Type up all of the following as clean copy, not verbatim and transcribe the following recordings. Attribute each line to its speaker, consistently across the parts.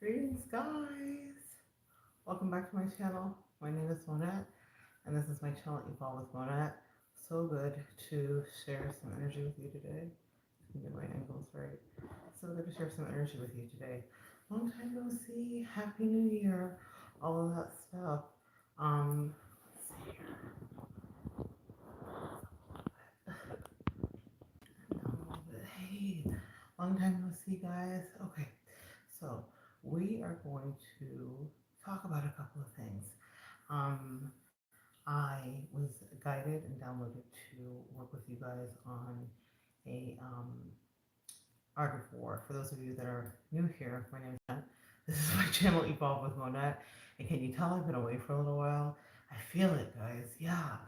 Speaker 1: Greetings, guys! Welcome back to my channel. My name is Monette, and this is my channel Evolve with Monette. So good to share some energy with you today. Get my angles right. So good to share some energy with you today. Long time no see. Happy New Year. All of that stuff. Let's see here. Down a little bit. Hey, long time no see, guys. Okay, so we are going to talk about a couple of things. Um, I was guided and downloaded to work with you guys on a art of war. For those of you that are new here, my name is Monette. This is my channel Evolve with Monette. And can you tell I've been away for a little while? I feel it, guys. Yeah.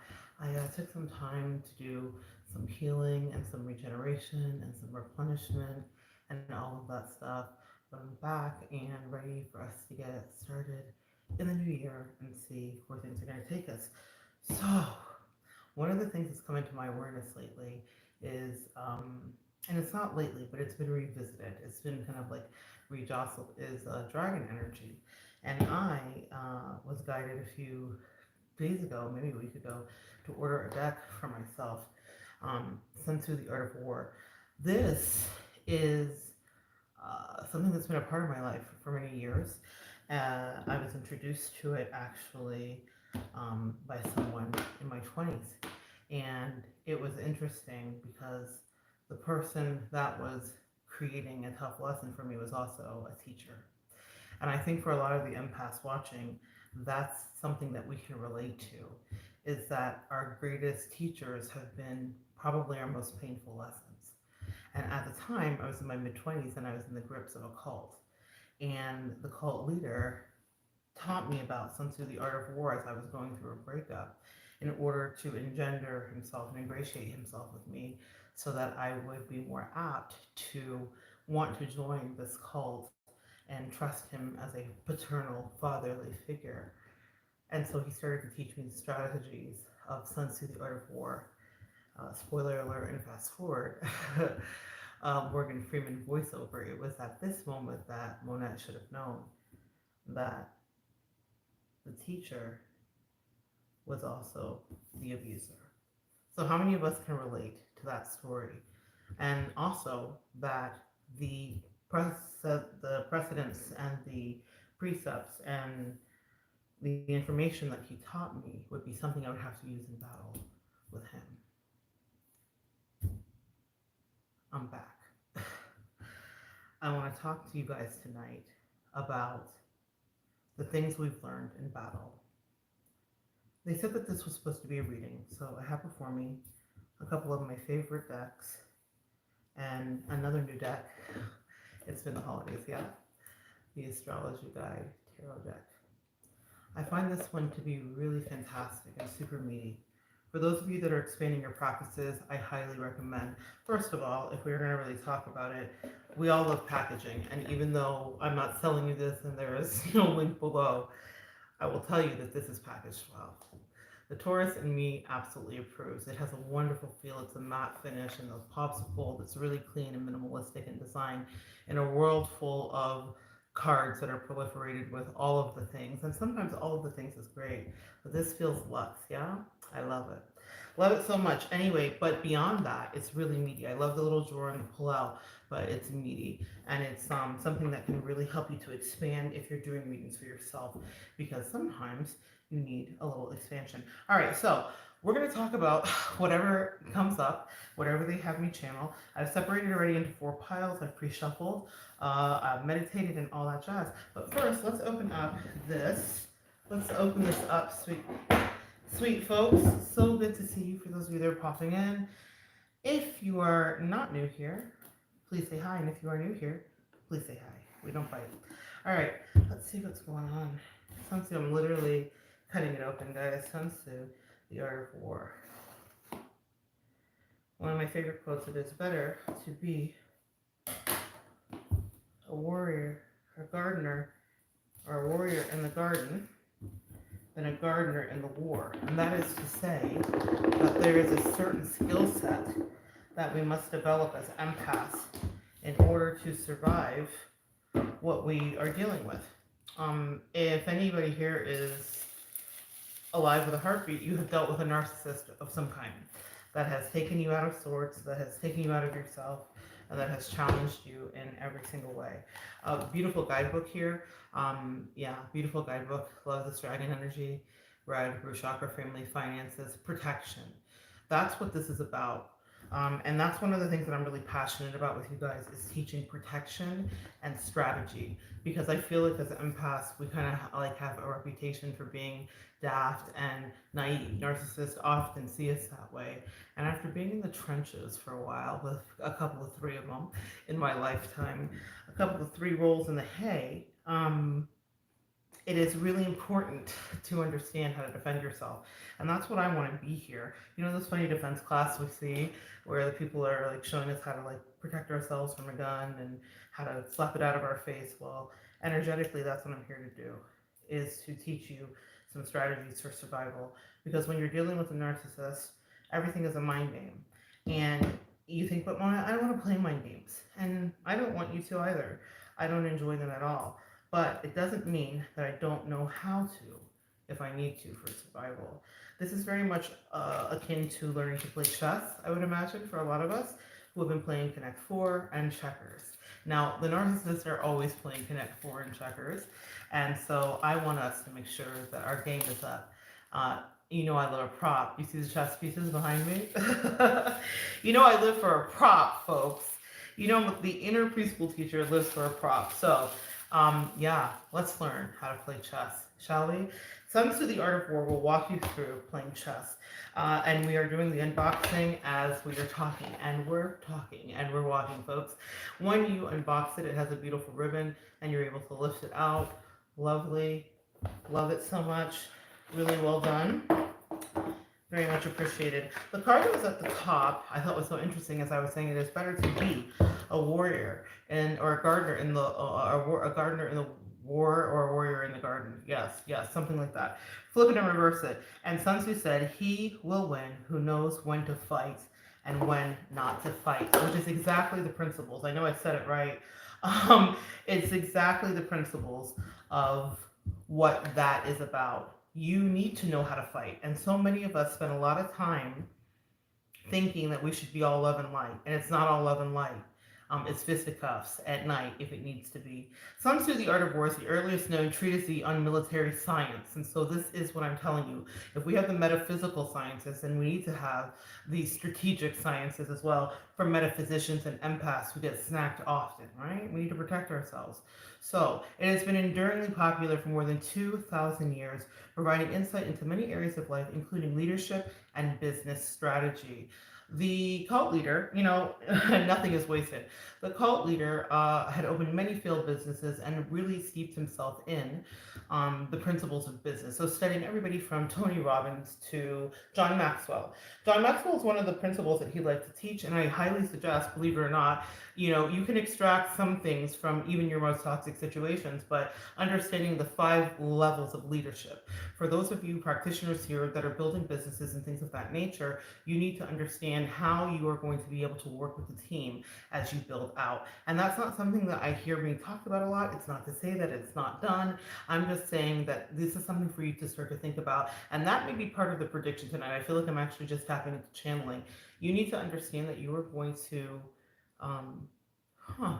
Speaker 1: I took some time to do some healing and some regeneration and some replenishment and all of that stuff. But I'm back and ready for us to get started in the new year and see where things are going to take us. So, one of the things that's come into my awareness lately is, and it's not lately, but it's been revisited. It's been kind of like rejostled. Is dragon energy, and I was guided a few days ago, maybe a week ago, to order a deck for myself. Sun Tzu, the Art of War. This is something that's been a part of my life for many years. I was introduced to it actually by someone in my 20s. And it was interesting because the person that was creating a tough lesson for me was also a teacher. And I think for a lot of the empaths watching, that's something that we can relate to, is that our greatest teachers have been probably our most painful lessons. And at the time, I was in my mid 20s and I was in the grips of a cult. And the cult leader taught me about Sun Tzu, the Art of War, as I was going through a breakup in order to engender himself and ingratiate himself with me so that I would be more apt to want to join this cult and trust him as a paternal, fatherly figure. And so he started to teach me the strategies of Sun Tzu, the Art of War. Spoiler alert, and fast forward. Morgan Freeman voiceover. It was at this moment that Monette should have known that the teacher was also the abuser. So, how many of us can relate to that story? And also that the the precedents and the precepts and the information that he taught me would be something I would have to use in battle with him. I'm back. I want to talk to you guys tonight about the things we've learned in battle. They said that this was supposed to be a reading, so I have before me a couple of my favorite decks and another new deck. It's been the holidays, yeah. The Astrology Guide Tarot deck. I find this one to be really fantastic and super meaty. For those of you that are expanding your practices, I highly recommend. First of all, if we're going to really talk about it, we all love packaging, and even though I'm not selling you this and there is no link below, I will tell you that this is packaged well. The Taurus in me absolutely approves. It has a wonderful feel. It's a matte finish and those pops of gold. It's really clean and minimalistic in design in a world full of cards that are proliferated with all of the things. And sometimes all of the things is great, but this feels luxe, yeah? I love it. Love it so much. Anyway, but beyond that, it's really meaty. I love the little drawer and the pull out, but it's meaty. And it's something that can really help you to expand if you're doing readings for yourself, because sometimes you need a little expansion. All right, so we're going to talk about whatever comes up, whatever they have me channel. I've separated already into 4 piles. I've pre-shuffled, I've meditated and all that jazz. But first, let's open up this. Let's open this up, sweet folks. So good to see you. For those of you that are popping in, if you are not new here, please say hi. And if you are new here, please say hi. We don't fight. All right, let's see what's going on. Sun Tzu, I'm literally cutting it open, guys. Sun Tzu, the Art of War. One of my favorite quotes: it is better to be a warrior, a gardener, or a warrior in the garden than a gardener in the war. And that is to say that there is a certain skill set that we must develop as empaths in order to survive what we are dealing with. If anybody here is alive with a heartbeat, you have dealt with a narcissist of some kind that has taken you out of sorts, that has taken you out of yourself, and that has challenged you in every single way. Beautiful guidebook here. Yeah, beautiful guidebook. Love this dragon energy. Red, root chakra, family, finances, protection. That's what this is about. And that's one of the things that I'm really passionate about with you guys is teaching protection and strategy, because I feel like as empaths we kind of like have a reputation for being daft and naive. Narcissists often see us that way, and after being in the trenches for a while with a couple of three of them in my lifetime, a couple of three rolls in the hay, it is really important to understand how to defend yourself. And that's what I want to be here. You know, this funny defense class we see where the people are like showing us how to like protect ourselves from a gun and how to slap it out of our face. Well, energetically, that's what I'm here to do, is to teach you some strategies for survival. Because when you're dealing with a narcissist, everything is a mind game. And you think, but Mona, I don't want to play mind games. And I don't want you to either. I don't enjoy them at all. But it doesn't mean that I don't know how to if I need to for survival. This is very much akin to learning to play chess, I would imagine, for a lot of us who have been playing Connect 4 and checkers. Now, the narcissists are always playing Connect 4 and checkers, and so I want us to make sure that our game is up. You know I love a prop. You see the chess pieces behind me? You know I live for a prop, folks. You know the inner preschool teacher lives for a prop. So yeah, let's learn how to play chess, shall we? Sun Tzu, the Art of War will walk you through playing chess. And we are doing the unboxing as we are talking. And we're talking and we're walking, folks. When you unbox it, it has a beautiful ribbon and you're able to lift it out. Lovely. Love it so much. Really well done. Very much appreciated. The card that was at the top, I thought was so interesting. As I was saying, it is better to be a warrior and or a gardener in the a gardener in the war or a warrior in the garden. Yes, something like that. Flip it and reverse it. And Sun Tzu said, "He will win who knows when to fight and when not to fight," which is exactly the principles. I know I said it right. It's exactly the principles of what that is about. You need to know how to fight. And so many of us spend a lot of time thinking that we should be all love and light. And it's not all love and light. It's fisticuffs at night if it needs to be. Sun Tzu, The Art of War is the earliest known treatise on military science. And so this is what I'm telling you. If we have the metaphysical sciences, then we need to have the strategic sciences as well. For metaphysicians and empaths who get snacked often, right? We need to protect ourselves. So it has been enduringly popular for more than 2,000 years, providing insight into many areas of life, including leadership and business strategy. The cult leader, you know, nothing is wasted. The cult leader had opened many failed businesses and really steeped himself in the principles of business. So studying everybody from Tony Robbins to John Maxwell. John Maxwell is one of the principles that he liked to teach, and I highly suggest, believe it or not, you know, you can extract some things from even your most toxic situations, but understanding the 5 levels of leadership. For those of you practitioners here that are building businesses and things of that nature, you need to understand how you are going to be able to work with the team as you build out. And that's not something that I hear being talked about a lot. It's not to say that it's not done. I'm just saying that this is something for you to start to think about. And that may be part of the prediction tonight. I feel like I'm actually just tapping into channeling. You need to understand that you are going to, huh,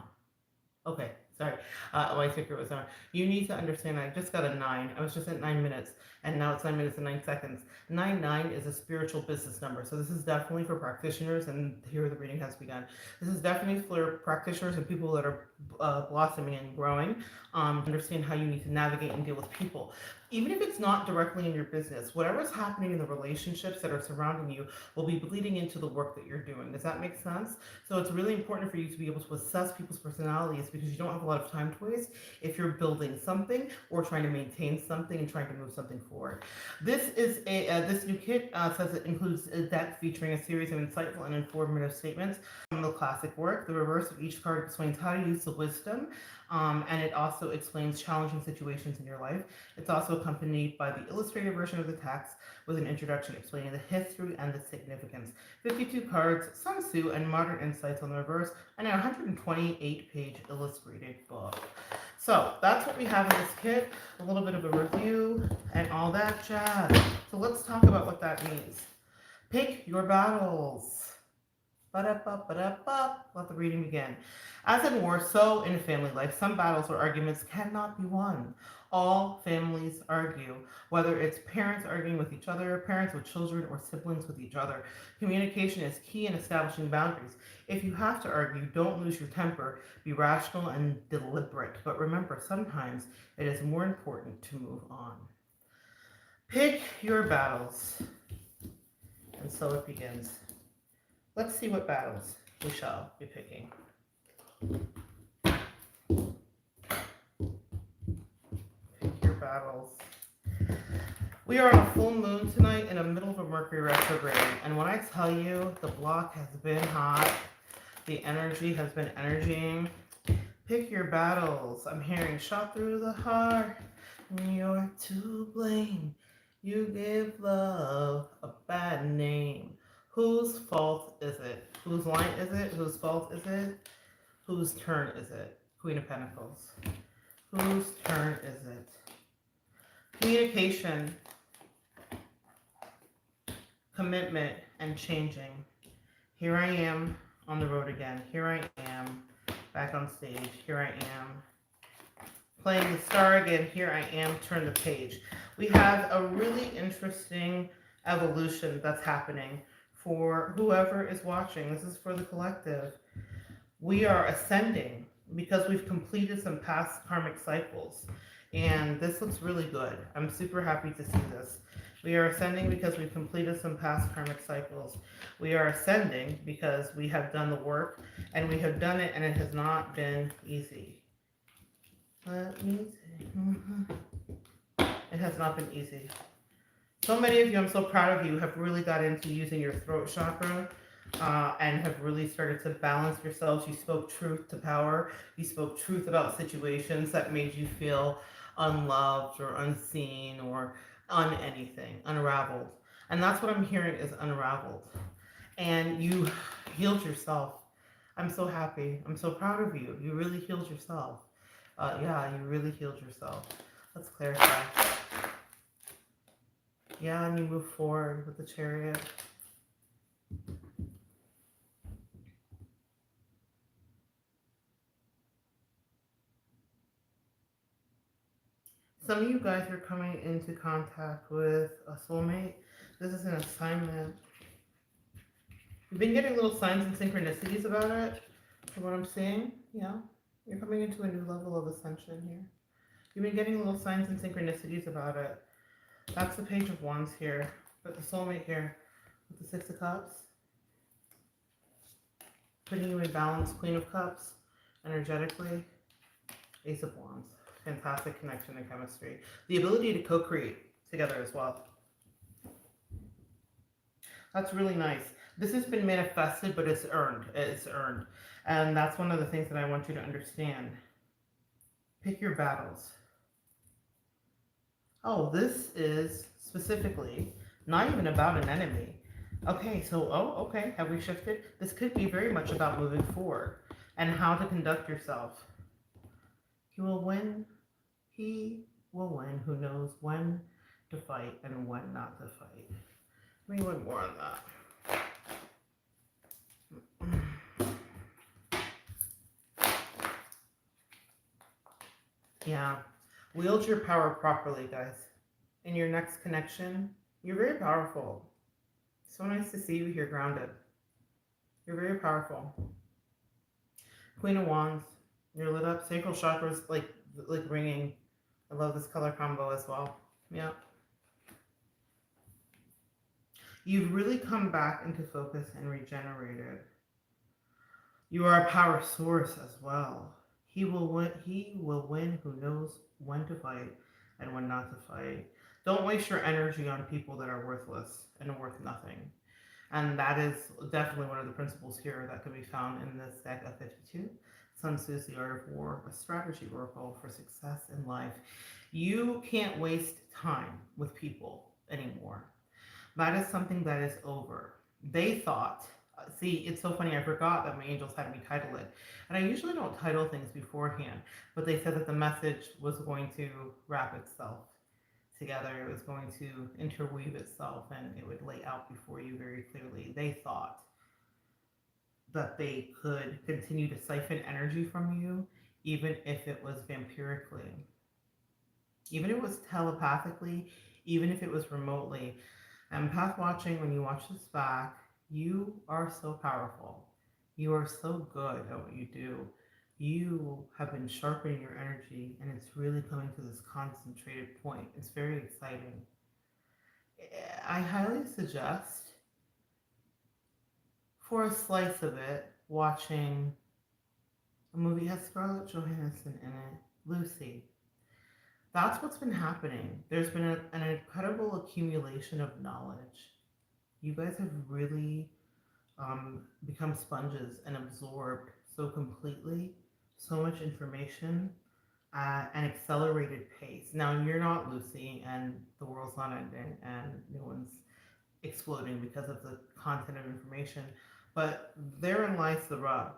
Speaker 1: okay, sorry. My ticker was on. You need to understand, I just got a 9. I was just at 9 minutes, and now it's 9 minutes and 9 seconds. 9 is a spiritual business number. So this is definitely for practitioners, and here the reading has begun. This is definitely for practitioners and people that are blossoming and growing. Understand how you need to navigate and deal with people. Even if it's not directly in your business, whatever's happening in the relationships that are surrounding you will be bleeding into the work that you're doing. Does that make sense? So it's really important for you to be able to assess people's personalities, because you don't have a lot of time to waste if you're building something or trying to maintain something and trying to move something forward. This is this new kit says it includes a deck featuring a series of insightful and informative statements from the classic work. The reverse of each card explains how to use the wisdom, and it also explains challenging situations in your life. It's also accompanied by the illustrated version of the text with an introduction explaining the history and the significance. 52 cards, Sun Tzu, and modern insights on the reverse, and a 128-page illustrated book. So that's what we have in this kit, a little bit of a review and all that jazz. So let's talk about what that means. Pick your battles. Ba-da-ba-ba-da-ba. Let the reading begin. As in war, so in family life, some battles or arguments cannot be won. All families argue, whether it's parents arguing with each other, parents with children, or siblings with each other. Communication is key in establishing boundaries. If you have to argue, don't lose your temper. Be rational and deliberate. But remember, sometimes it is more important to move on. Pick your battles. And so it begins. Let's see what battles we shall be picking. Pick your battles. We are on a full moon tonight in the middle of a Mercury retrograde. And when I tell you the block has been hot, the energy has been energying, pick your battles. I'm hearing shot through the heart. You're to blame. You give love a bad name. Whose fault is it? Whose line is it? Whose fault is it? Whose turn is it? Queen of Pentacles. Whose turn is it? Communication, commitment, and changing. Here I am on the road again. Here I am back on stage. Here I am playing the star again. Here I am, turn the page. We have a really interesting evolution that's happening for whoever is watching. This is for the collective. We are ascending because we've completed some past karmic cycles. And this looks really good. I'm super happy to see this. We are ascending because we've completed some past karmic cycles. We are ascending because we have done the work, and we have done it, and it has not been easy. Let me see. It has not been easy. So many of you, I'm so proud of you, have really got into using your throat chakra and have really started to balance yourselves. You spoke truth to power. You spoke truth about situations that made you feel unloved or unseen or anything, unraveled. And that's what I'm hearing is unraveled. And you healed yourself. I'm so happy. I'm so proud of you. You really healed yourself. Yeah, you really healed yourself. Let's clarify. Yeah, and you move forward with the Chariot. Some of you guys are coming into contact with a soulmate. This is an assignment. You've been getting little signs and synchronicities about it, from what I'm seeing. Yeah, you're coming into a new level of ascension here. You've been getting little signs and synchronicities about it. That's the Page of Wands here, but the soulmate here with the Six of Cups. Putting you in balance, Queen of Cups, energetically, Ace of Wands. Fantastic connection and chemistry. The ability to co-create together as well. That's really nice. This has been manifested, but it's earned. It's earned. And that's one of the things that I want you to understand. Pick your battles. Oh, this is specifically not even about an enemy. Okay, so, okay, have we shifted? This could be very much about moving forward and how to conduct yourself. He will win. He will win who knows when to fight and when not to fight. Let me look more on that. Yeah. Wield your power properly, guys. In your next connection, you're very powerful. So nice to see you here grounded. You're very powerful. Queen of Wands, you're lit up. Sacral chakras like ringing. I love this color combo as well. Yeah. You've really come back into focus and regenerated. You are a power source as well. He will win who knows when to fight and when not to fight. Don't waste your energy on people that are worthless and worth nothing. And that is definitely one of the principles here that can be found in this deck of 52. Sun Tzu's The Art of War, a strategy oracle for success in life. You can't waste time with people anymore. That is something that is over. They thought, see, it's so funny, I forgot that my angels had me title it. And I usually don't title things beforehand, but they said that the message was going to wrap itself together. It was going to interweave itself and it would lay out before you very clearly. They thought that they could continue to siphon energy from you, even if it was vampirically, even if it was telepathically, even if it was remotely. Empath watching, when you watch this back, you are so powerful. You are so good at what you do. You have been sharpening your energy, and it's really coming to this concentrated point. It's very exciting. I highly suggest, for a slice of it, watching a movie has Scarlett Johansson in it, Lucy. That's what's been happening. There's been an incredible accumulation of knowledge. You guys have really become sponges and absorbed so completely so much information at an accelerated pace. Now, you're not Lucy, and the world's not ending, and no one's exploding because of the content of information, but therein lies the rub.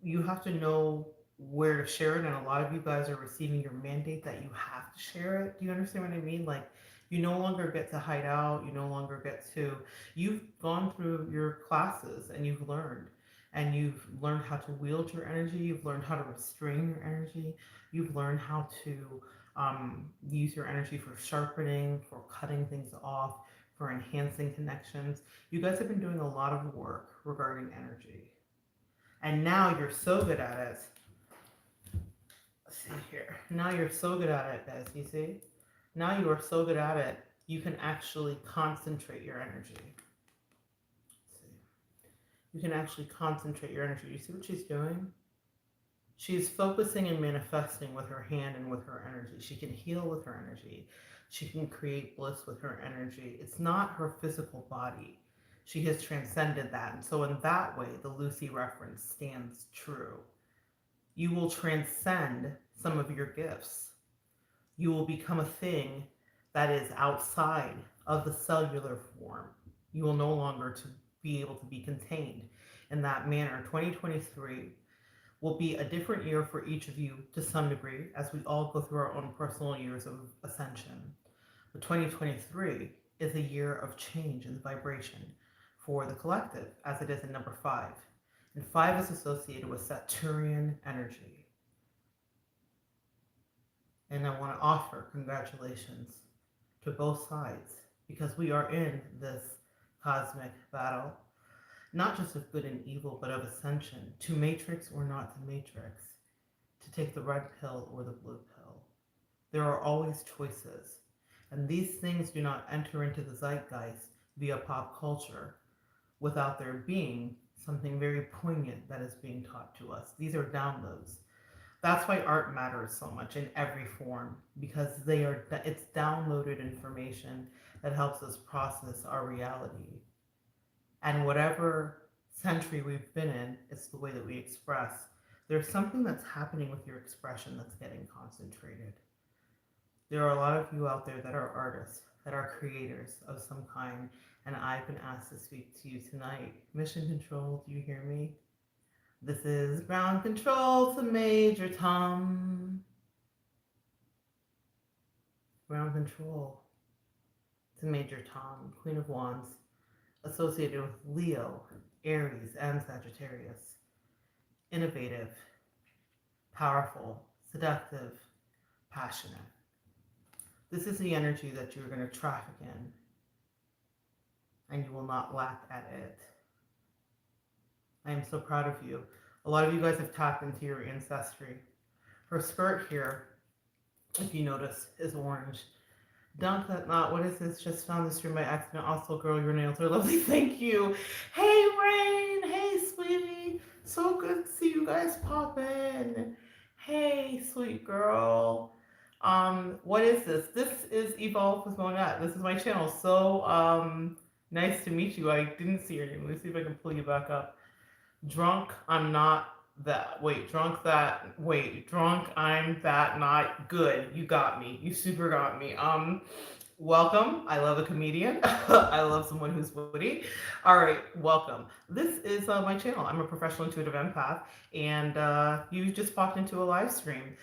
Speaker 1: You have to know where to share it, and a lot of you guys are receiving your mandate that you have to share it. Do you understand what I mean? Like, you no longer get to hide out, you no longer get to, you've gone through your classes and you've learned how to wield your energy, you've learned how to restrain your energy, you've learned how to use your energy for sharpening, for cutting things off, for enhancing connections. You guys have been doing a lot of work regarding energy, and now you're so good at it. Let's see here. Now you're so good at it, guys. You see? Now you are so good at it, you can actually concentrate your energy. Let's see. You can actually concentrate your energy. You see what she's doing? She's focusing and manifesting with her hand and with her energy. She can heal with her energy. She can create bliss with her energy. It's not her physical body. She has transcended that. And so, in that way, the Lucy reference stands true. You will transcend some of your gifts. You will become a thing that is outside of the cellular form. You will no longer to be able to be contained in that manner. 2023 will be a different year for each of you to some degree as we all go through our own personal years of ascension. But 2023 is a year of change in the vibration for the collective, as it is in number 5. And 5 is associated with Saturnian energy. And I want to offer congratulations to both sides because we are in this cosmic battle, not just of good and evil, but of ascension, to matrix or not to matrix, to take the red pill or the blue pill. There are always choices, and these things do not enter into the zeitgeist via pop culture without there being something very poignant that is being taught to us. These are downloads. That's why art matters so much in every form, because it's downloaded information that helps us process our reality. And whatever century we've been in, it's the way that we express. There's something that's happening with your expression that's getting concentrated. There are a lot of you out there that are artists, that are creators of some kind, and I've been asked to speak to you tonight. Mission Control, do you hear me? This is ground control to Major Tom. Ground control to Major Tom, Queen of Wands, associated with Leo, Aries, and Sagittarius. Innovative, powerful, seductive, passionate. This is the energy that you're going to traffic in, and you will not lack at it. I am so proud of you. A lot of you guys have tapped into your ancestry. Her skirt here, if you notice, is orange. Dunk that knot. What is this? Just found this room by accident. Also, girl, your nails are lovely. Thank you. Hey, Rain. Hey, sweetie. So good to see you guys pop in. Hey, sweet girl. What is this? This is Evolve with Monette. This is my channel. So, nice to meet you. I didn't see your name. Let me see if I can pull you back up. Drunk, I'm not that. Wait, drunk that. Wait, drunk. I'm that. Not good. You got me. You super got me. Welcome. I love a comedian. I love someone who's witty. All right, welcome. This is my channel. I'm a professional intuitive empath, and you just popped into a live stream.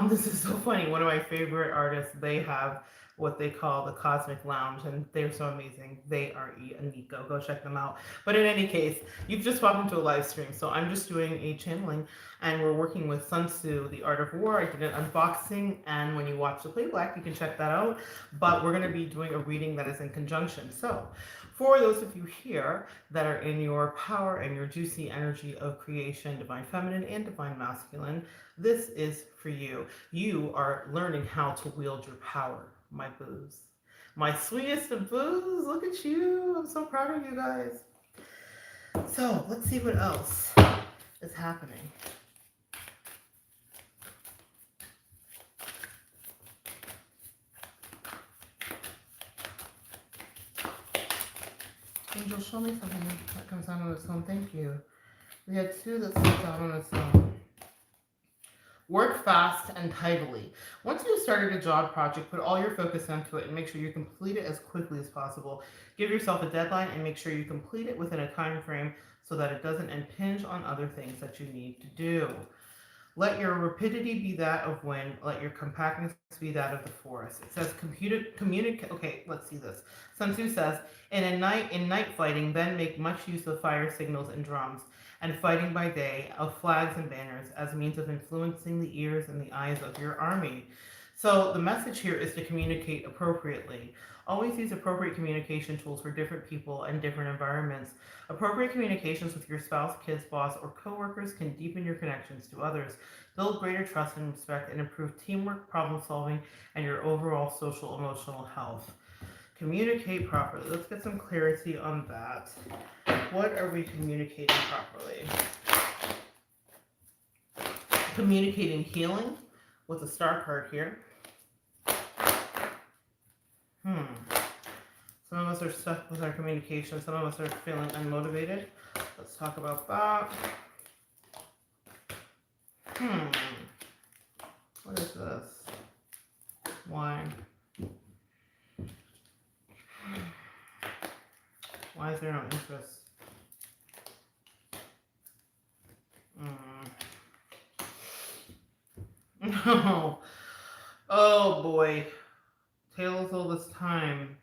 Speaker 1: This is so funny. One of my favorite artists, they have what they call the Cosmic Lounge, and they're so amazing. They are E and Nico. Go check them out. But in any case, you've just popped into a live stream, so I'm just doing a channeling, and we're working with Sun Tzu, The Art of War. I did an unboxing, and when you watch the playback, you can check that out. But we're going to be doing a reading that is in conjunction. So, for those of you here that are in your power and your juicy energy of creation, divine feminine and divine masculine, this is for you. You are learning how to wield your power, my boos. My sweetest of boos, look at you. I'm so proud of you guys. So, let's see what else is happening. Angel, show me something that comes out on its own. Thank you. We had two that slipped out on its own. Work fast and tidily. Once you've started a job project, put all your focus into it and make sure you complete it as quickly as possible. Give yourself a deadline and make sure you complete it within a time frame so that it doesn't impinge on other things that you need to do. Let your rapidity be that of wind. Let your compactness be that of the forest. It says communicate. Okay, let's see this. Sun Tzu says, in night fighting, then make much use of fire signals and drums, and fighting by day of flags and banners as means of influencing the ears and the eyes of your army. So the message here is to communicate appropriately. Always use appropriate communication tools for different people and different environments. Appropriate communications with your spouse, kids, boss, or coworkers can deepen your connections to others, build greater trust and respect, and improve teamwork, problem solving, and your overall social emotional health. Communicate properly. Let's get some clarity on that. What are we communicating properly? Communicating healing with a star card here. Some of us are stuck with our communication. Some of us are feeling unmotivated. Let's talk about that. What is this? Why? Why is there no interest? No. Oh boy. Tales all this time.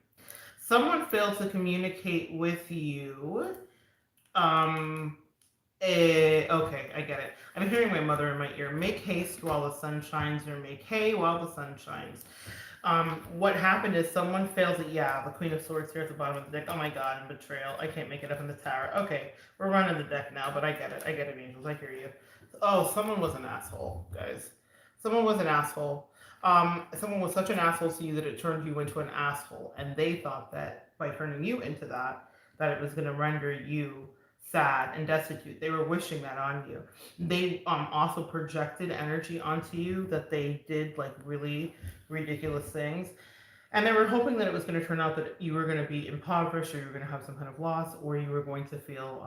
Speaker 1: Someone failed to communicate with you. Okay, I get it. I'm hearing my mother in my ear. Make haste while the sun shines, or make hay while the sun shines. What happened is someone failed to, the Queen of Swords here at the bottom of the deck. Oh my god, and betrayal. I can't make it up in the tower. Okay, we're running the deck now, but I get it, angels. I hear you. Oh, someone was an asshole, guys. Someone was an asshole. Someone was such an asshole to you that it turned you into an asshole, and they thought that by turning you into that it was going to render you sad and destitute. They were wishing that on you. They also projected energy onto you that they did like really ridiculous things, and they were hoping that it was going to turn out that you were going to be impoverished, or you were going to have some kind of loss, or you were going to feel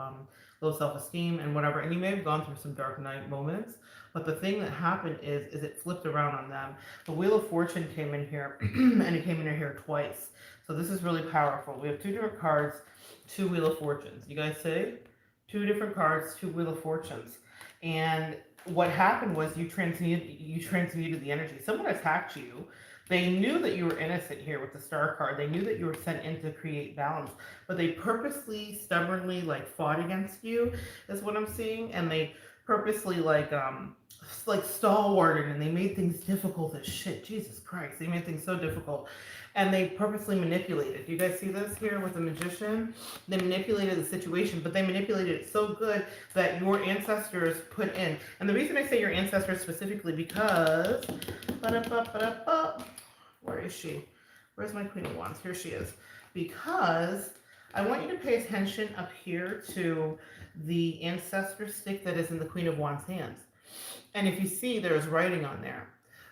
Speaker 1: low self-esteem and whatever. And you may have gone through some dark night moments, but the thing that happened is it flipped around on them. The Wheel of Fortune came in here, and it came in here twice. So this is really powerful. We have two different cards, two Wheel of Fortunes. You guys see? Two different cards, two Wheel of Fortunes. And what happened was you transmuted the energy. Someone attacked you. They knew that you were innocent here with the Star card. They knew that you were sent in to create balance, but they purposely, stubbornly, fought against you, is what I'm seeing. And they purposely, stalwarted, and they made things difficult as shit. Jesus Christ, they made things so difficult. And they purposely manipulated. You guys see this here with the Magician? They manipulated the situation, but they manipulated it so good that your ancestors put in. And the reason I say your ancestors specifically, because... Where is she? Where's my Queen of Wands? Here she is. Because I want you to pay attention up here to the ancestor stick that is in the Queen of Wands' hands. And if you see, there's writing on there.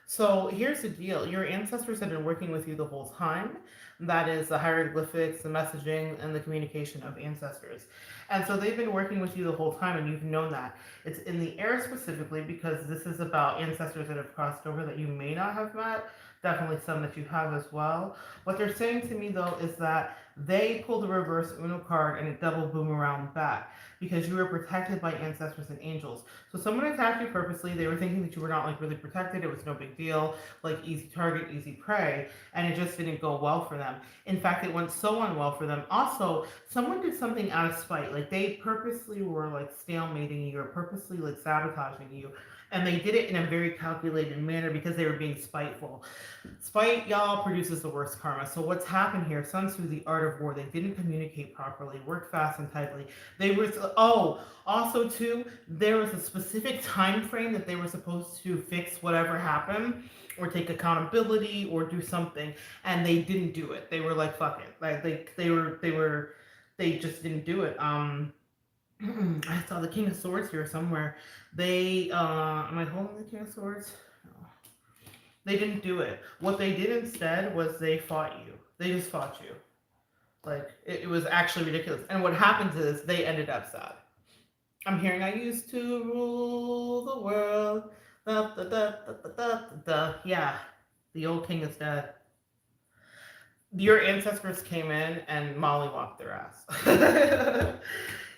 Speaker 1: So here's the deal. Your ancestors have been working with you the whole time. That is the hieroglyphics, the messaging, and the communication of ancestors. And so they've been working with you the whole time, and you've known that. It's in the air specifically because this is about ancestors that have crossed over that you may not have met. Definitely some that you have as well. What they're saying to me though is that they pulled the reverse Uno card and it double boomerang back because you were protected by ancestors and angels. So someone attacked you purposely. They were thinking that you were not like really protected. It was no big deal, like easy target, easy prey, and it just didn't go well for them. In fact, it went so unwell for them. Also, someone did something out of spite. Like they purposely were like stalemating you or purposely like sabotaging you. And they did it in a very calculated manner because they were being spiteful. Spite, y'all, produces the worst karma. So what's happened here? Sun Tzu, the art of war. They didn't communicate properly, work fast and tightly. They were also too, there was a specific time frame that they were supposed to fix whatever happened or take accountability or do something, and they didn't do it. They were like, fuck it. Like they just didn't do it. I saw the King of Swords here somewhere. They am I holding the King of Swords? No. They didn't do it. What they did instead was they fought you. They just fought you. Like it was actually ridiculous. And what happens is they ended up sad. I'm hearing I used to rule the world. Da, da, da, da, da, da, da. Yeah, the old king is dead. Your ancestors came in and mollywopped their ass.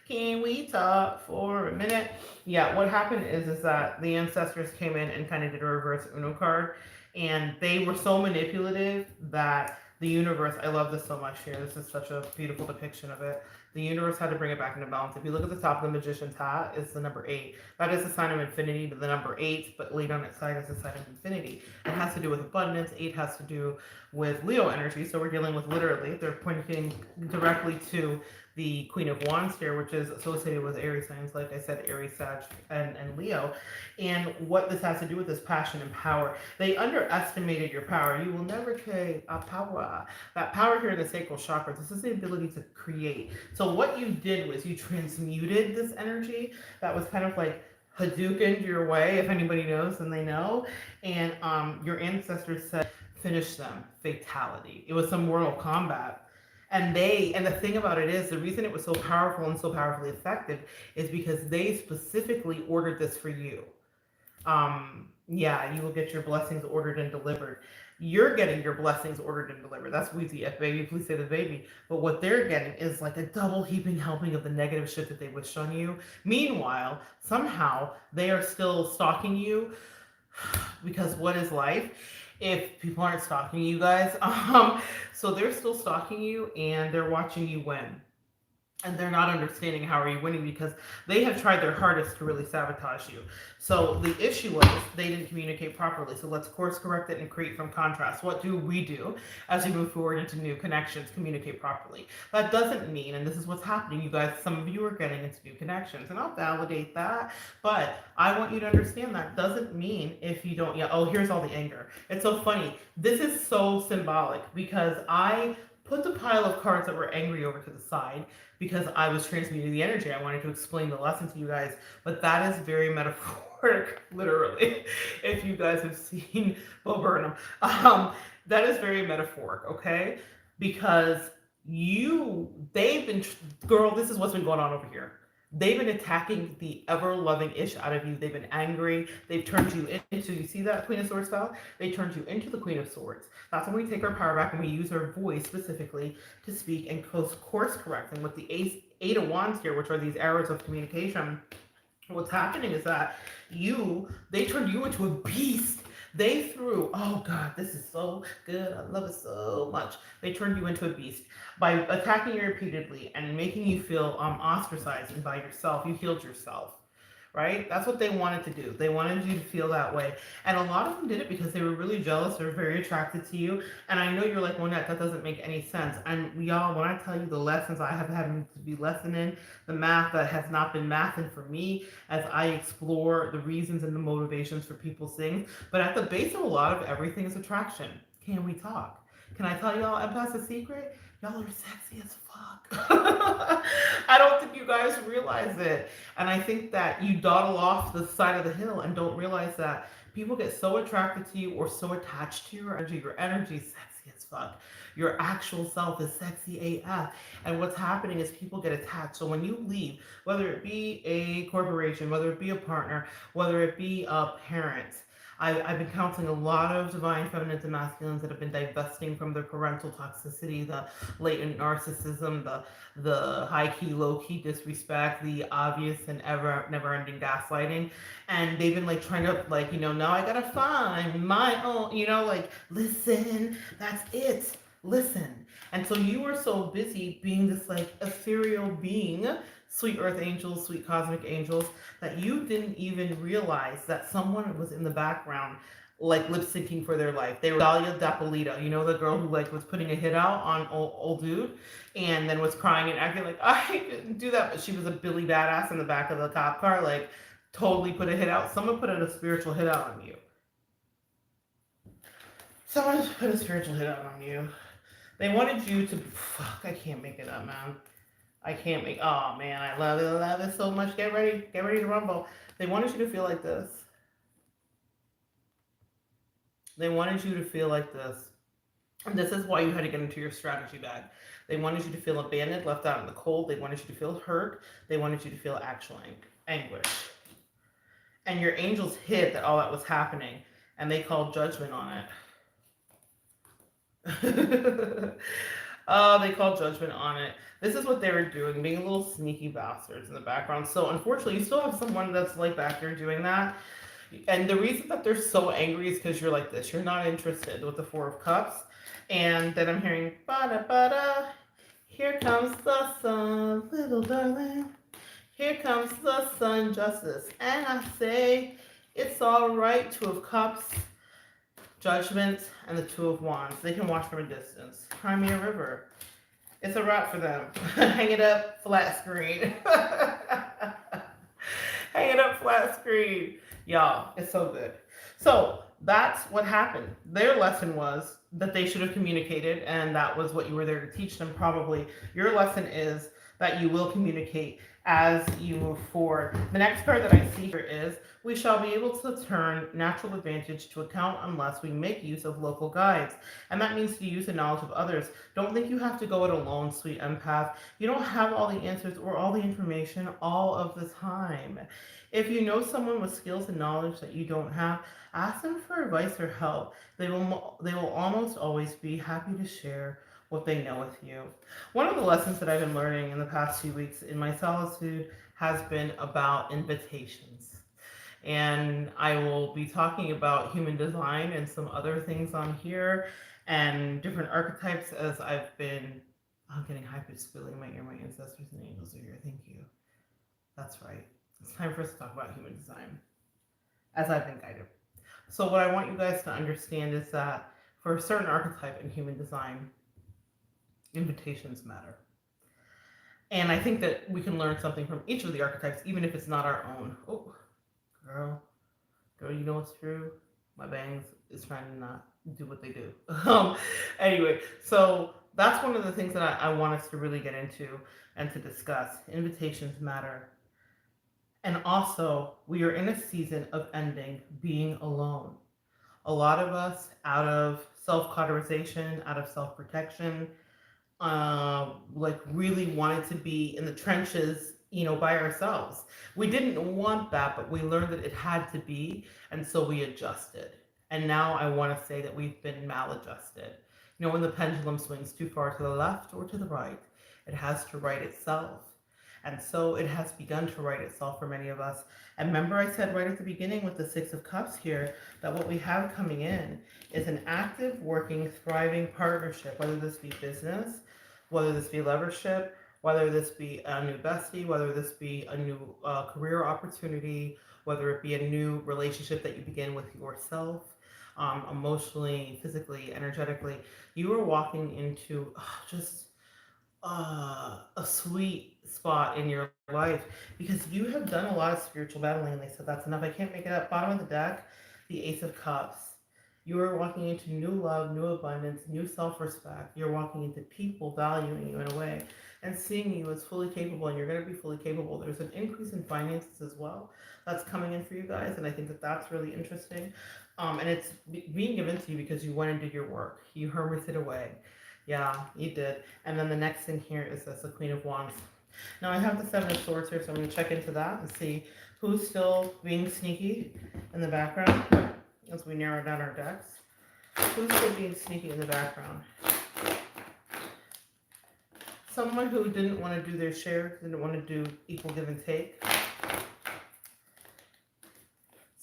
Speaker 1: Can we talk for a minute? Yeah, what happened is that the ancestors came in and kind of did a reverse Uno card, and they were so manipulative that the universe. I love this so much here. This is such a beautiful depiction of it. The universe had to bring it back into balance. If you look at the top of the magician's hat, it's the number 8. That is the sign of infinity, but the number 8, but laid on its side is the sign of infinity. It has to do with abundance. 8 has to do with Leo energy. So we're dealing with literally, they're pointing directly to the Queen of Wands here, which is associated with Aries signs, like I said, Aries, Sag, and Leo. And what this has to do with is passion and power. They underestimated your power. You will never create a power. That power here in the sacral chakra, this is the ability to create. So what you did was you transmuted this energy that was kind of like Hadouken your way. If anybody knows, then they know. And your ancestors said, finish them, fatality. It was some Mortal Kombat. And the thing about it is the reason it was so powerful and so powerfully effective is because they specifically ordered this for you. Yeah, you will get your blessings ordered and delivered. You're getting your blessings ordered and delivered. That's Weezy F baby. Please say the baby. But what they're getting is like a double heaping helping of the negative shit that they wished on you. Meanwhile, somehow they are still stalking you because what is life if people aren't stalking you guys? So they're still stalking you and they're watching you win. And they're not understanding how are you winning because they have tried their hardest to really sabotage you. So the issue was they didn't communicate properly. So let's course correct it and create from contrast. What do we do as we move forward into new connections? Communicate properly. That doesn't mean, and this is what's happening, you guys, some of you are getting into new connections, and I'll validate that. But I want you to understand that doesn't mean if you don't, yeah, oh, here's all the anger. It's so funny. This is so symbolic because I put the pile of cards that were angry over to the side because I was transmuting the energy. I wanted to explain the lesson to you guys, but that is very metaphoric, literally. If you guys have seen Bo Burnham, that is very metaphoric, okay? Because they've been, girl, this is what's been going on over here. They've been attacking the ever-loving ish out of you. They've been angry. They've turned you into, you see that Queen of Swords spell? They turned you into the Queen of Swords. That's when we take our power back and we use our voice specifically to speak and course correct. And with the Eight of Wands here, which are these arrows of communication, what's happening is that they turned you into a beast. They threw, oh God, this is so good. I love it so much. They turned you into a beast. By attacking you repeatedly and making you feel ostracized and by yourself, you healed yourself. Right? That's what they wanted to do. They wanted you to feel that way. And a lot of them did it because they were really jealous or very attracted to you. And I know you're like, Monette, that doesn't make any sense. And y'all, when I tell you the lessons I have had to be lessoning, the math that has not been mathing for me as I explore the reasons and the motivations for people's things. But at the base of a lot of everything is attraction. Can we talk? Can I tell y'all empath's a secret? Y'all are sexy as fuck. I don't think you guys realize it. And I think that you dawdle off the side of the hill and don't realize that People get so attracted to you or so attached to your energy. Your energy is sexy as fuck. Your actual self is sexy AF. And what's happening is people get attached. So when you leave, whether it be a corporation, whether it be a partner, whether it be a parent, I've been counseling a lot of divine feminines and masculines that have been divesting from their parental toxicity, the latent narcissism, the high key, low key disrespect, the obvious and ever never ending gaslighting, and they've been like trying to like now I gotta find my own like listen, that's it, listen. And so you were so busy being this like ethereal being, sweet earth angels, sweet cosmic angels, that you didn't even realize that someone was in the background like lip syncing for their life. They were Dalia Dapolita, the girl who like was putting a hit out on old dude and then was crying and acting like I didn't do that, but she was a Billy badass in the back of the cop car, like totally put a hit out. Someone put a spiritual hit out on you. Someone put a spiritual hit out on you. They wanted you to fuck. I can't make it up, man. I can't make. Oh man, I love it so much. Get ready to rumble. They wanted you to feel like this. They wanted you to feel like this. And this is why you had to get into your strategy bag. They wanted you to feel abandoned, left out in the cold. They wanted you to feel hurt. They wanted you to feel actual anguish. And your angels hid that all that was happening, and they called judgment on it. Oh, they called judgment on it. This is what they were doing, being little sneaky bastards in the background. So unfortunately, you still have someone that's like back there doing that. And the reason that they're so angry is because you're like this. You're not interested with the Four of Cups. And then I'm hearing, ba-da, ba-da, here comes the sun, little darling. Here comes the sun, justice. And I say, it's all right, Two of Cups, Judgment, and the Two of Wands. They can watch from a distance. Crimea River. It's a wrap for them. Hang it up, flat screen. Hang it up, flat screen. Y'all, it's so good. So that's what happened. Their lesson was that they should have communicated, and that was what you were there to teach them, probably. Your lesson is that you will communicate as you move forward. The next card that I see here is, we shall be able to turn natural advantage to account unless we make use of local guides. And that means to use the knowledge of others. Don't think you have to go it alone, sweet empath. You don't have all the answers or all the information all of the time. If you know someone with skills and knowledge that you don't have, ask them for advice or help. They will almost always be happy to share what they know with you. One of the lessons that I've been learning in the past few weeks in my solitude has been about invitations. And I will be talking about human design and some other things on here and different archetypes as I'm getting hyper squealing in my ear. My ancestors and angels are here. Thank you. That's right. It's time for us to talk about human design as I've been guided. So what I want you guys to understand is that for a certain archetype in human design, invitations matter. And I think that we can learn something from each of the archetypes, even if it's not our own. Oh, girl, you know what's true? My bangs is trying to not do what they do. Anyway, so that's one of the things that I want us to really get into and to discuss. Invitations matter. And also, we are in a season of ending being alone. A lot of us, out of self-cauterization, out of self-protection, like really wanted to be in the trenches, by ourselves. We didn't want that, but we learned that it had to be, and so we adjusted. And now I want to say that we've been maladjusted. When the pendulum swings too far to the left or to the right, it has to right itself. And so it has begun to right itself for many of us. And remember I said right at the beginning with the Six of Cups here, that what we have coming in is an active, working, thriving partnership, whether this be business, whether this be lovership, whether this be a new bestie, whether this be a new career opportunity, whether it be a new relationship that you begin with yourself, emotionally, physically, energetically. You are walking into just a sweet spot in your life because you have done a lot of spiritual battling, and they said that's enough. I can't make it up. Bottom of the deck, the Ace of Cups. You are walking into new love, new abundance, new self-respect. You're walking into people valuing you in a way and seeing you as fully capable, and you're going to be fully capable. There's an increase in finances as well that's coming in for you guys, and I think that that's really interesting. And it's being given to you because you went and did your work. You hermited away. Yeah, you did. And then the next thing here is this, the Queen of Wands. Now I have the Seven of Swords here, so I'm going to check into that and see who's still being sneaky in the background as we narrow down our decks. Who's still being sneaky in the background? Someone who didn't want to do their share, didn't want to do equal give and take.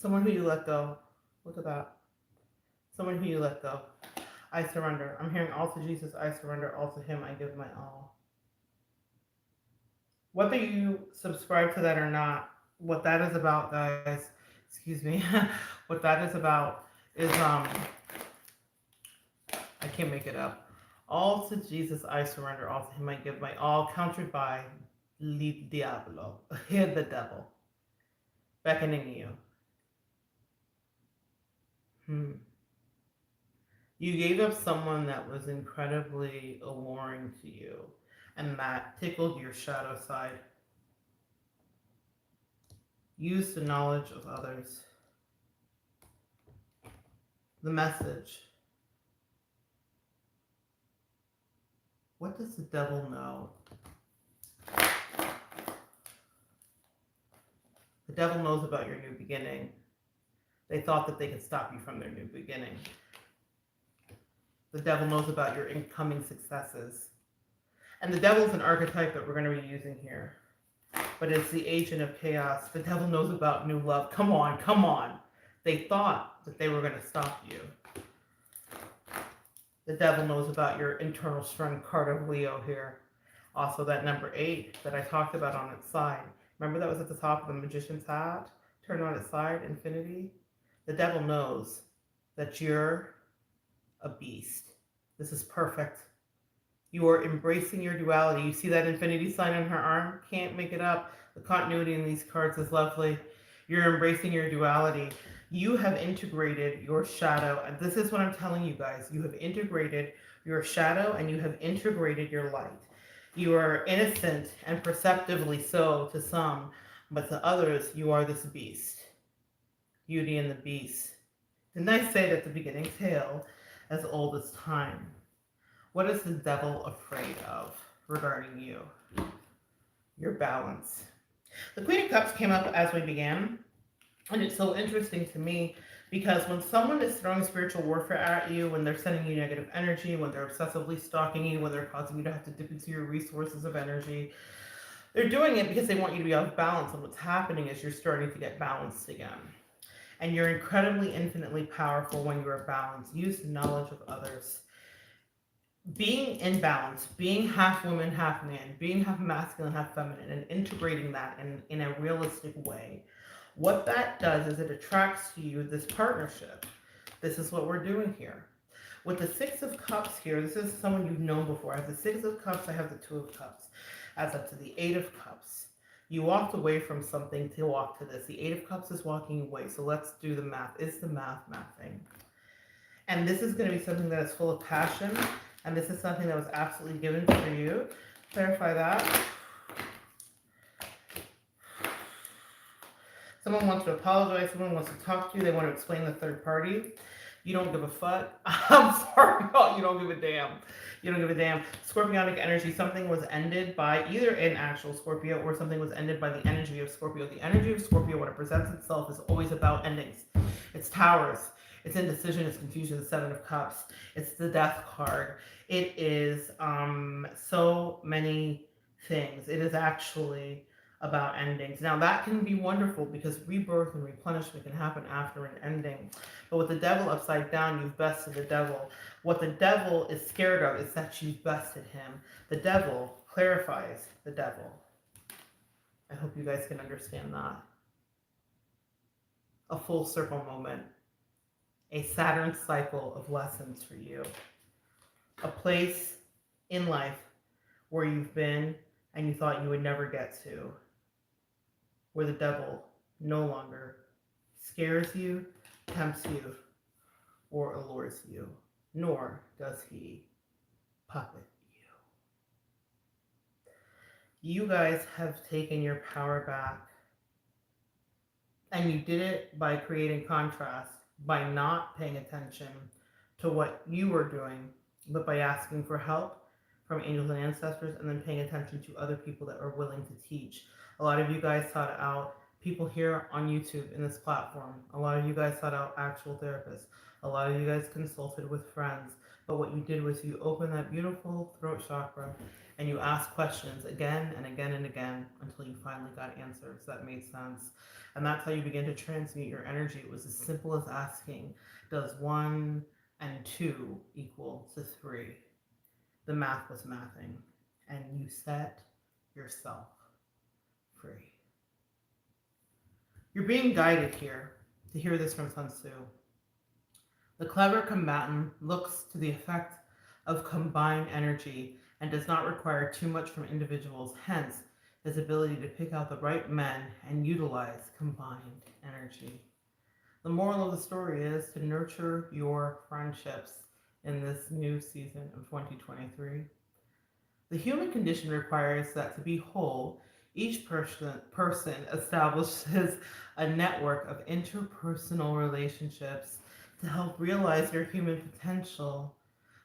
Speaker 1: Someone who you let go. Look at that. Someone who you let go. I surrender. I'm hearing all to Jesus, I surrender. All to Him, I give my all. Whether you subscribe to that or not, what that is about, guys, excuse me, what that is about is, I can't make it up. All to Jesus I surrender, all to Him I give my all, countered by Il Diablo, the devil, beckoning you. You gave up someone that was incredibly alluring to you, and that tickled your shadow side. Use the knowledge of others. The message. What does the devil know? The devil knows about your new beginning. They thought that they could stop you from their new beginning. The devil knows about your incoming successes. And the devil's an archetype that we're going to be using here. But it's the agent of chaos. The devil knows about new love. Come on, come on. They thought that they were going to stop you. The devil knows about your internal strength, card of Leo here. Also that number 8 that I talked about on its side. Remember that was at the top of the magician's hat? Turn on its side, infinity. The devil knows that you're a beast. This is perfect. You are embracing your duality. You see that infinity sign on her arm? Can't make it up. The continuity in these cards is lovely. You're embracing your duality. You have integrated your shadow. And this is what I'm telling you guys. You have integrated your shadow and you have integrated your light. You are innocent and perceptively so to some, but to others, you are this beast. Beauty and the Beast. Didn't I say it at the beginning? Tale as old as time. What is the devil afraid of regarding you? Your balance. The Queen of Cups came up as we began, and it's so interesting to me because when someone is throwing spiritual warfare at you, when they're sending you negative energy, when they're obsessively stalking you, when they're causing you to have to dip into your resources of energy, they're doing it because they want you to be off balance, and what's happening is you're starting to get balanced again. And you're incredibly, infinitely powerful when you are balanced. Use the knowledge of others. Being in balance, being half woman, half man, being half masculine, half feminine, and integrating that in a realistic way. What that does is it attracts to you this partnership. This is what we're doing here. With the Six of Cups here, this is someone you've known before. I have the Six of Cups, I have the Two of Cups. Adds up to the Eight of Cups. You walked away from something to walk to this. The Eight of Cups is walking away. So let's do the math. It's the mathing. And this is going to be something that is full of passion. And this is something that was absolutely given for you. Clarify that. Someone wants to apologize. Someone wants to talk to you. They want to explain the third party. You don't give a fuck. I'm sorry, you don't give a damn. You don't give a damn. Scorpionic energy, something was ended by either an actual Scorpio or something was ended by the energy of Scorpio. The energy of Scorpio, when it presents itself, is always about endings. It's towers. It's indecision. It's confusion. The Seven of Cups. It's the Death card. It is so many things. It is actually about endings. Now that can be wonderful because rebirth and replenishment can happen after an ending. But with the devil upside down, you've bested the devil. What the devil is scared of is that you've bested him. The devil clarifies the devil. I hope you guys can understand that. A full circle moment. A Saturn cycle of lessons for you. A place in life where you've been and you thought you would never get to. Where the devil no longer scares you, tempts you, or allures you, nor does he puppet you. You guys have taken your power back, and you did it by creating contrast, by not paying attention to what you were doing, but by asking for help from angels and ancestors, and then paying attention to other people that are willing to teach. A lot of you guys sought out people here on YouTube in this platform. A lot of you guys sought out actual therapists. A lot of you guys consulted with friends. But what you did was you opened that beautiful throat chakra and you asked questions again and again and again until you finally got answers that made sense. And that's how you begin to transmute your energy. It was as simple as asking, does 1 and 2 equal to 3? The math was mathing, and you set yourself free. You're being guided here to hear this from Sun Tzu. The clever combatant looks to the effect of combined energy and does not require too much from individuals, hence his ability to pick out the right men and utilize combined energy. The moral of the story is to nurture your friendships in this new season of 2023. The human condition requires that to be whole, each person establishes a network of interpersonal relationships to help realize your human potential.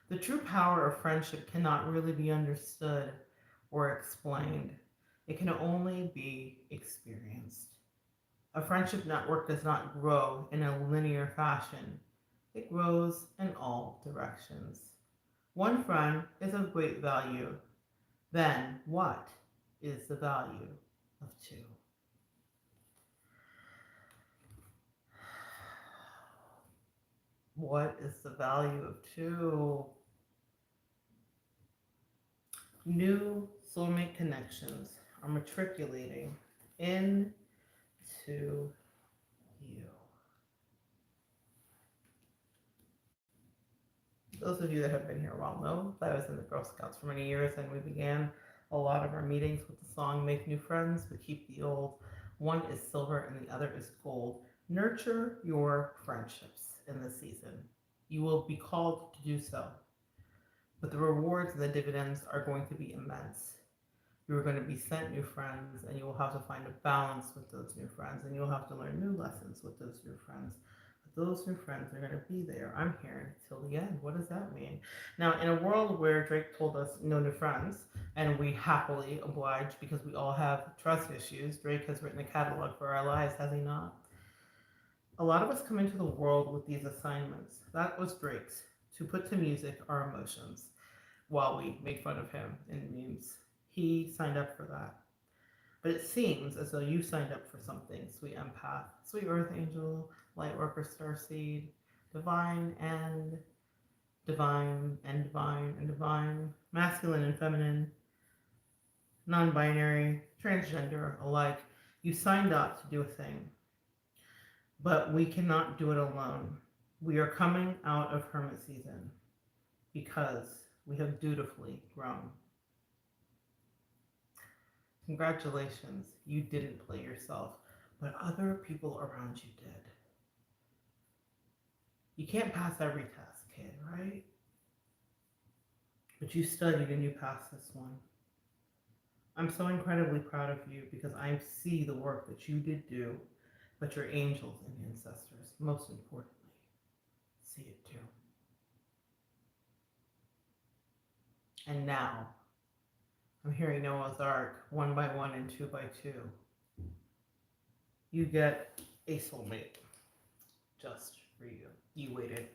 Speaker 1: The true power of friendship cannot really be understood or explained. It can only be experienced. A friendship network does not grow in a linear fashion. It grows in all directions. One friend is of great value. Then what is the value of 2? What is the value of 2? New soulmate connections are matriculating into you. Those of you that have been here a while know that I was in the Girl Scouts for many years, and we began a lot of our meetings with the song Make New Friends, but Keep the Old. One is silver and the other is gold. Nurture your friendships in this season. You will be called to do so, but the rewards and the dividends are going to be immense. You are going to be sent new friends, and you will have to find a balance with those new friends, and you'll have to learn new lessons with those new friends. But those new friends are going to be there. I'm here till the end. What does that mean? Now, in a world where Drake told us no new friends, and we happily oblige because we all have trust issues, Drake has written a catalog for our lives, has he not? A lot of us come into the world with these assignments. That was Drake's, to put to music our emotions while we made fun of him in memes. He signed up for that. But it seems as though you signed up for something, sweet empath, sweet earth angel, light worker, starseed, divine and divine and divine and divine, masculine and feminine, non-binary, transgender alike. You signed up to do a thing, but we cannot do it alone. We are coming out of hermit season because we have dutifully grown. Congratulations, you didn't play yourself, but other people around you did. You can't pass every test, kid, right? But you studied and you passed this one. I'm so incredibly proud of you because I see the work that you did do, but your angels and ancestors, most importantly, see it too. And now, I'm hearing Noah's Ark 1 by 1 and 2 by 2. You get a soulmate just for you. You waited.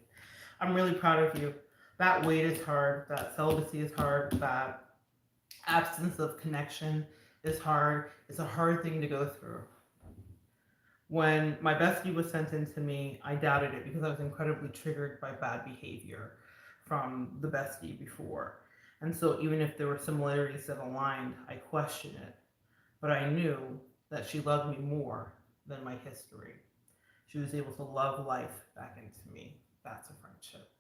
Speaker 1: I'm really proud of you. That wait is hard. That celibacy is hard. That absence of connection is hard. It's a hard thing to go through. When my bestie was sent into me, I doubted it because I was incredibly triggered by bad behavior from the bestie before. And so even if there were similarities that aligned, I questioned it. But I knew that she loved me more than my history. She was able to love life back into me. That's a friendship.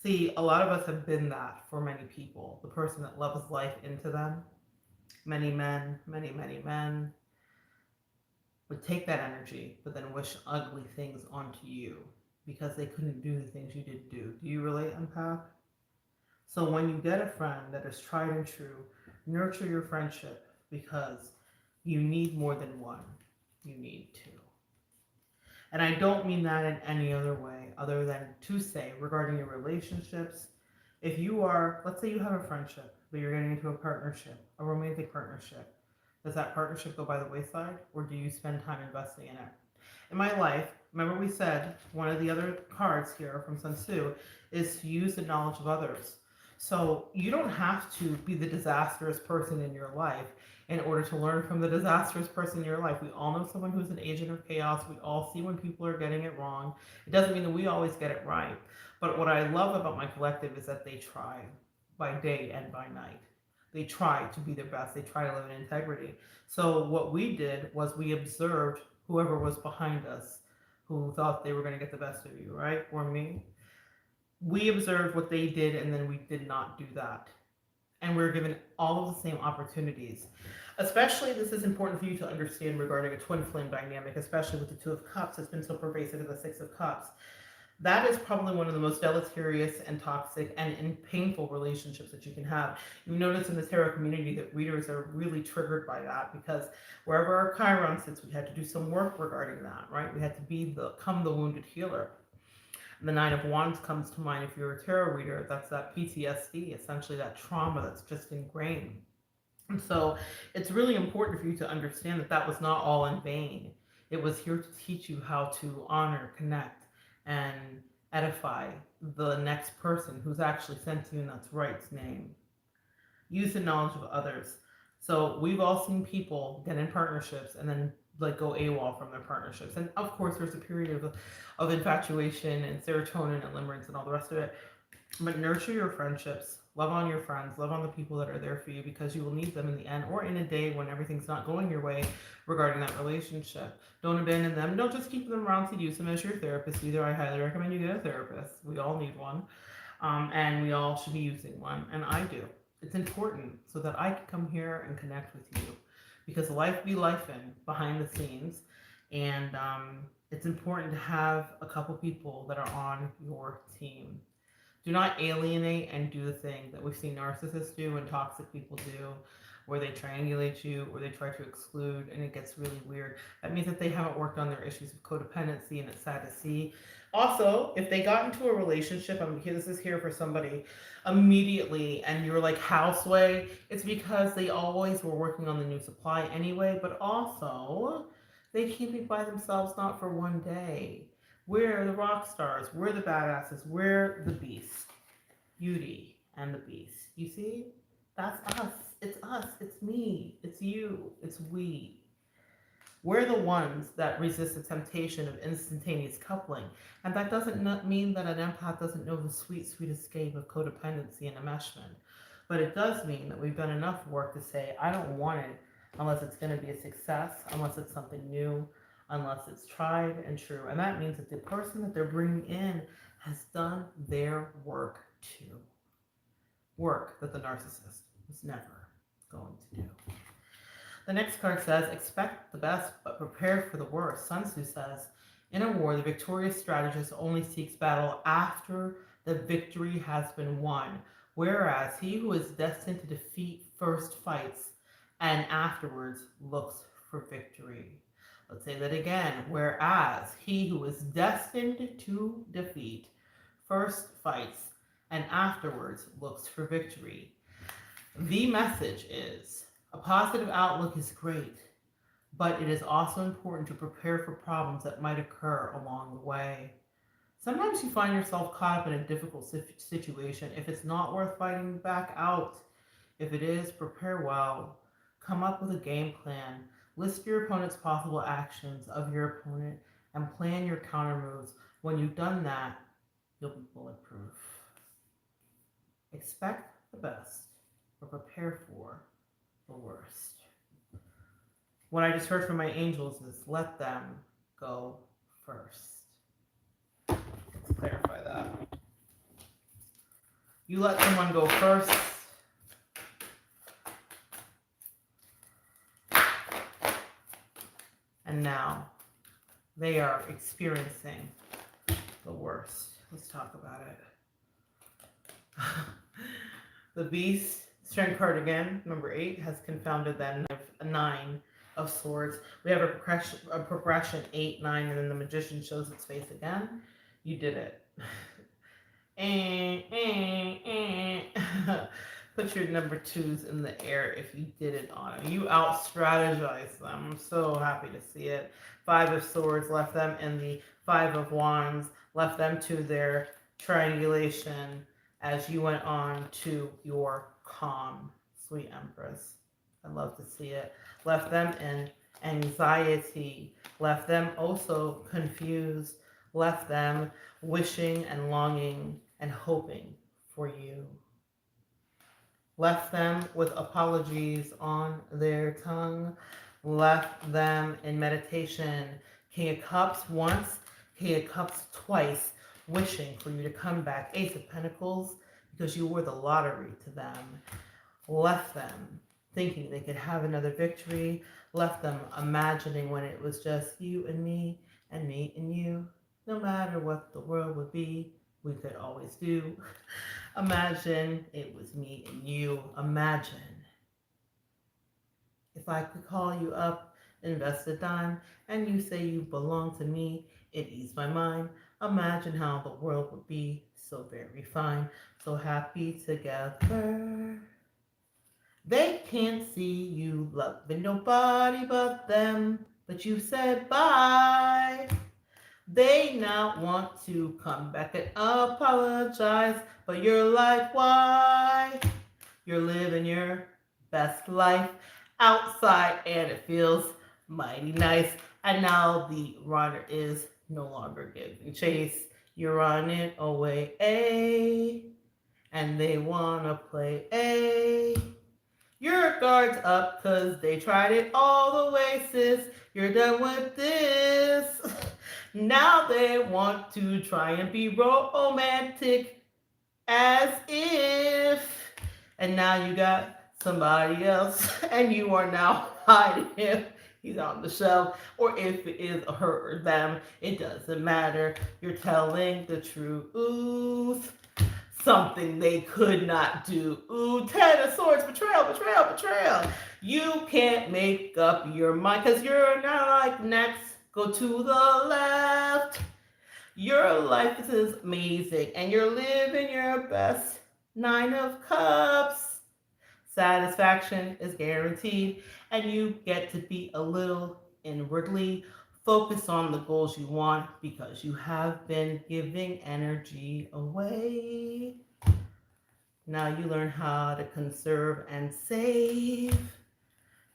Speaker 1: See, a lot of us have been that for many people. The person that loves life into them. Many men, many men would take that energy, but then wish ugly things onto you because they couldn't do the things you did do. Do you relate, empath? So when you get a friend that is tried and true, nurture your friendship because you need more than one. You need two. And I don't mean that in any other way other than to say regarding your relationships, if you are, let's say you have a friendship, but you're getting into a partnership, a romantic partnership, does that partnership go by the wayside or do you spend time investing in it? In my life, remember we said one of the other cards here from Sun Tzu is to use the knowledge of others. So you don't have to be the disastrous person in your life in order to learn from the disastrous person in your life. We all know someone who's an agent of chaos. We all see when people are getting it wrong. It doesn't mean that we always get it right. But what I love about my collective is that they try by day and by night. They try to be their best. They try to live in integrity. So what we did was we observed whoever was behind us who thought they were going to get the best of you, right? Or me. We observed what they did and then we did not do that. And we're given all of the same opportunities. Especially, this is important for you to understand regarding a twin flame dynamic, especially with the Two of Cups. It's been so pervasive in the Six of Cups. That is probably one of the most deleterious and toxic and painful relationships that you can have. You notice in the tarot community that readers are really triggered by that because wherever our Chiron sits, we had to do some work regarding that, right? We had to become the wounded healer. The Nine of Wands comes to mind if you're a tarot reader. That's that PTSD, essentially that trauma that's just ingrained. And so it's really important for you to understand that that was not all in vain. It was here to teach you how to honor, connect, and edify the next person who's actually sentient, that's right's name. Use the knowledge of others. So we've all seen people get in partnerships and then like go AWOL from their partnerships. And of course there's a period of infatuation and serotonin and limerence and all the rest of it. But nurture your friendships. Love on your friends. Love on the people that are there for you because you will need them in the end or in a day when everything's not going your way regarding that relationship. Don't abandon them. Don't just keep them around to use them as your therapist either. I highly recommend you get a therapist. We all need one. And we all should be using one. And I do. It's important so that I can come here and connect with you because life be lifing behind the scenes. And it's important to have a couple people that are on your team. Do not alienate and do the thing that we've seen narcissists do and toxic people do, where they triangulate you or they try to exclude, and it gets really weird. That means that they haven't worked on their issues of codependency, and it's sad to see. Also, if they got into a relationship, this is here for somebody immediately, and you're like houseway, it's because they always were working on the new supply anyway, but also they can't be by themselves, not for one day. We're the rock stars. We're the badasses. We're the beast. Beauty and the beast. You see? That's us. It's us. It's me. It's you. It's we. We're the ones that resist the temptation of instantaneous coupling. And that doesn't mean that an empath doesn't know the sweet, sweet escape of codependency and enmeshment. But it does mean that we've done enough work to say, I don't want it unless it's going to be a success, unless it's something new, unless it's tried and true. And that means that the person that they're bringing in has done their work too. Work that the narcissist was never going to do. The next card says, expect the best, but prepare for the worst. Sun Tzu says, in a war, the victorious strategist only seeks battle after the victory has been won, whereas he who is destined to defeat first fights and afterwards looks for victory. Let's say that again. Whereas he who is destined to defeat first fights and afterwards looks for victory. The message is a positive outlook is great, but it is also important to prepare for problems that might occur along the way. Sometimes you find yourself caught up in a difficult situation. If it's not worth fighting, back out. If it is, prepare well. Come up with a game plan. List your opponent's possible actions of your opponent and plan your counter moves. When you've done that, you'll be bulletproof. Expect the best, but prepare for the worst. What I just heard from my angels is let them go first. Let's clarify that. You let someone go first. And now they are experiencing the worst. Let's talk about it. The beast, strength card again, number 8, has confounded them. A 9 of swords. We have a progression 8, 9, and then the magician shows its face again. You did it. Put your number 2s in the air if you did it on them. You out strategized them. I'm so happy to see it. 5 of swords left them in the 5 of wands, left them to their triangulation as you went on to your calm, sweet empress. I love to see it. Left them in anxiety, left them also confused, left them wishing and longing and hoping for you. Left them with apologies on their tongue, left them in meditation. King of Cups once, King of Cups twice, wishing for you to come back. Ace of Pentacles, because you were the lottery to them. Left them thinking they could have another victory. Left them imagining when it was just you and me and you. No matter what the world would be, we could always do. Imagine it was me and you. Imagine if I could call you up, invest a dime, and you say you belong to me, it eased my mind. Imagine how the world would be so very fine, so happy together. They can't see you loving nobody but them, but you said bye. They now want to come back and apologize, but you're like, why? You're living your best life outside and it feels mighty nice. And now the runner is no longer giving chase. You're running away, and they wanna play. Your guard's up cause they tried it all the way, sis. You're done with this. Now they want to try and be romantic as if. And now you got somebody else and you are now hiding him. He's on the shelf. Or if it is her or them, it doesn't matter. You're telling the truth. Something they could not do. Ooh, 10 of swords, betrayal. You can't make up your mind because you're not like next. Go to the left. Your life is amazing and you're living your best. 9 of cups. Satisfaction is guaranteed and you get to be a little inwardly focused on the goals you want because you have been giving energy away. Now you learn how to conserve and save.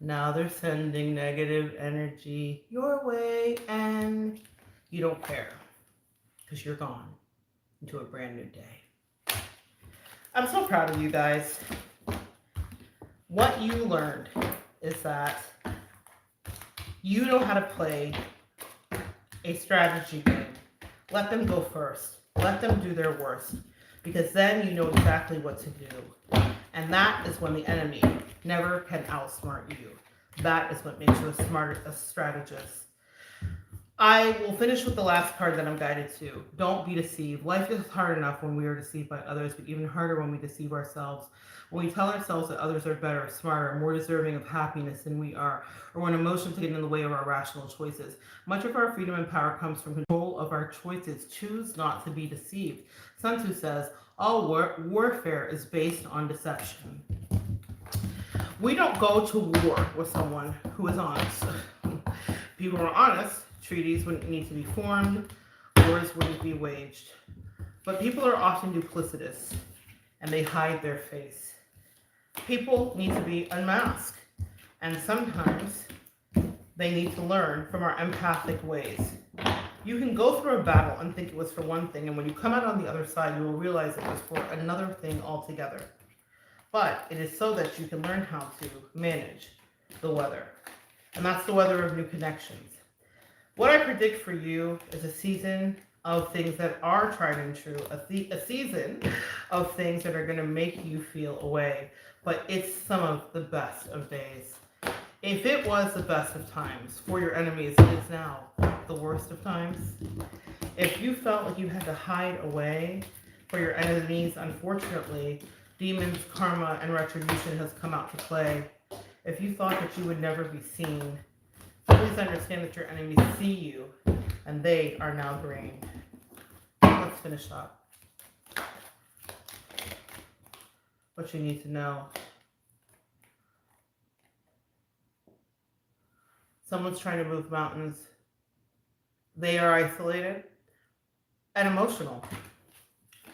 Speaker 1: Now they're sending negative energy your way and you don't care because you're gone into a brand new day. I'm so proud of you guys. What you learned is that you know how to play a strategy game. Let them go first. Let them do their worst because then you know exactly what to do. And that is when the enemy never can outsmart you. That is what makes you a strategist. I will finish with the last card that I'm guided to. Don't be deceived. Life is hard enough when we are deceived by others, but even harder when we deceive ourselves. When we tell ourselves that others are better, smarter, more deserving of happiness than we are, or when emotions get in the way of our rational choices. Much of our freedom and power comes from control of our choices. Choose not to be deceived. Sun Tzu says, all warfare is based on deception. We don't go to war with someone who is honest. People who are honest, treaties wouldn't need to be formed, wars wouldn't be waged. But people are often duplicitous, and they hide their face. People need to be unmasked, and sometimes they need to learn from our empathic ways. You can go through a battle and think it was for one thing, and when you come out on the other side, you will realize it was for another thing altogether. But it is so that you can learn how to manage the weather. And that's the weather of new connections. What I predict for you is a season of things that are tried and true, a season of things that are going to make you feel away. But it's some of the best of days. If it was the best of times for your enemies, it is now the worst of times. If you felt like you had to hide away for your enemies, unfortunately, demons, karma, and retribution has come out to play. If you thought that you would never be seen, please understand that your enemies see you and they are now green. Let's finish up. What you need to know. Someone's trying to move mountains. They are isolated and emotional.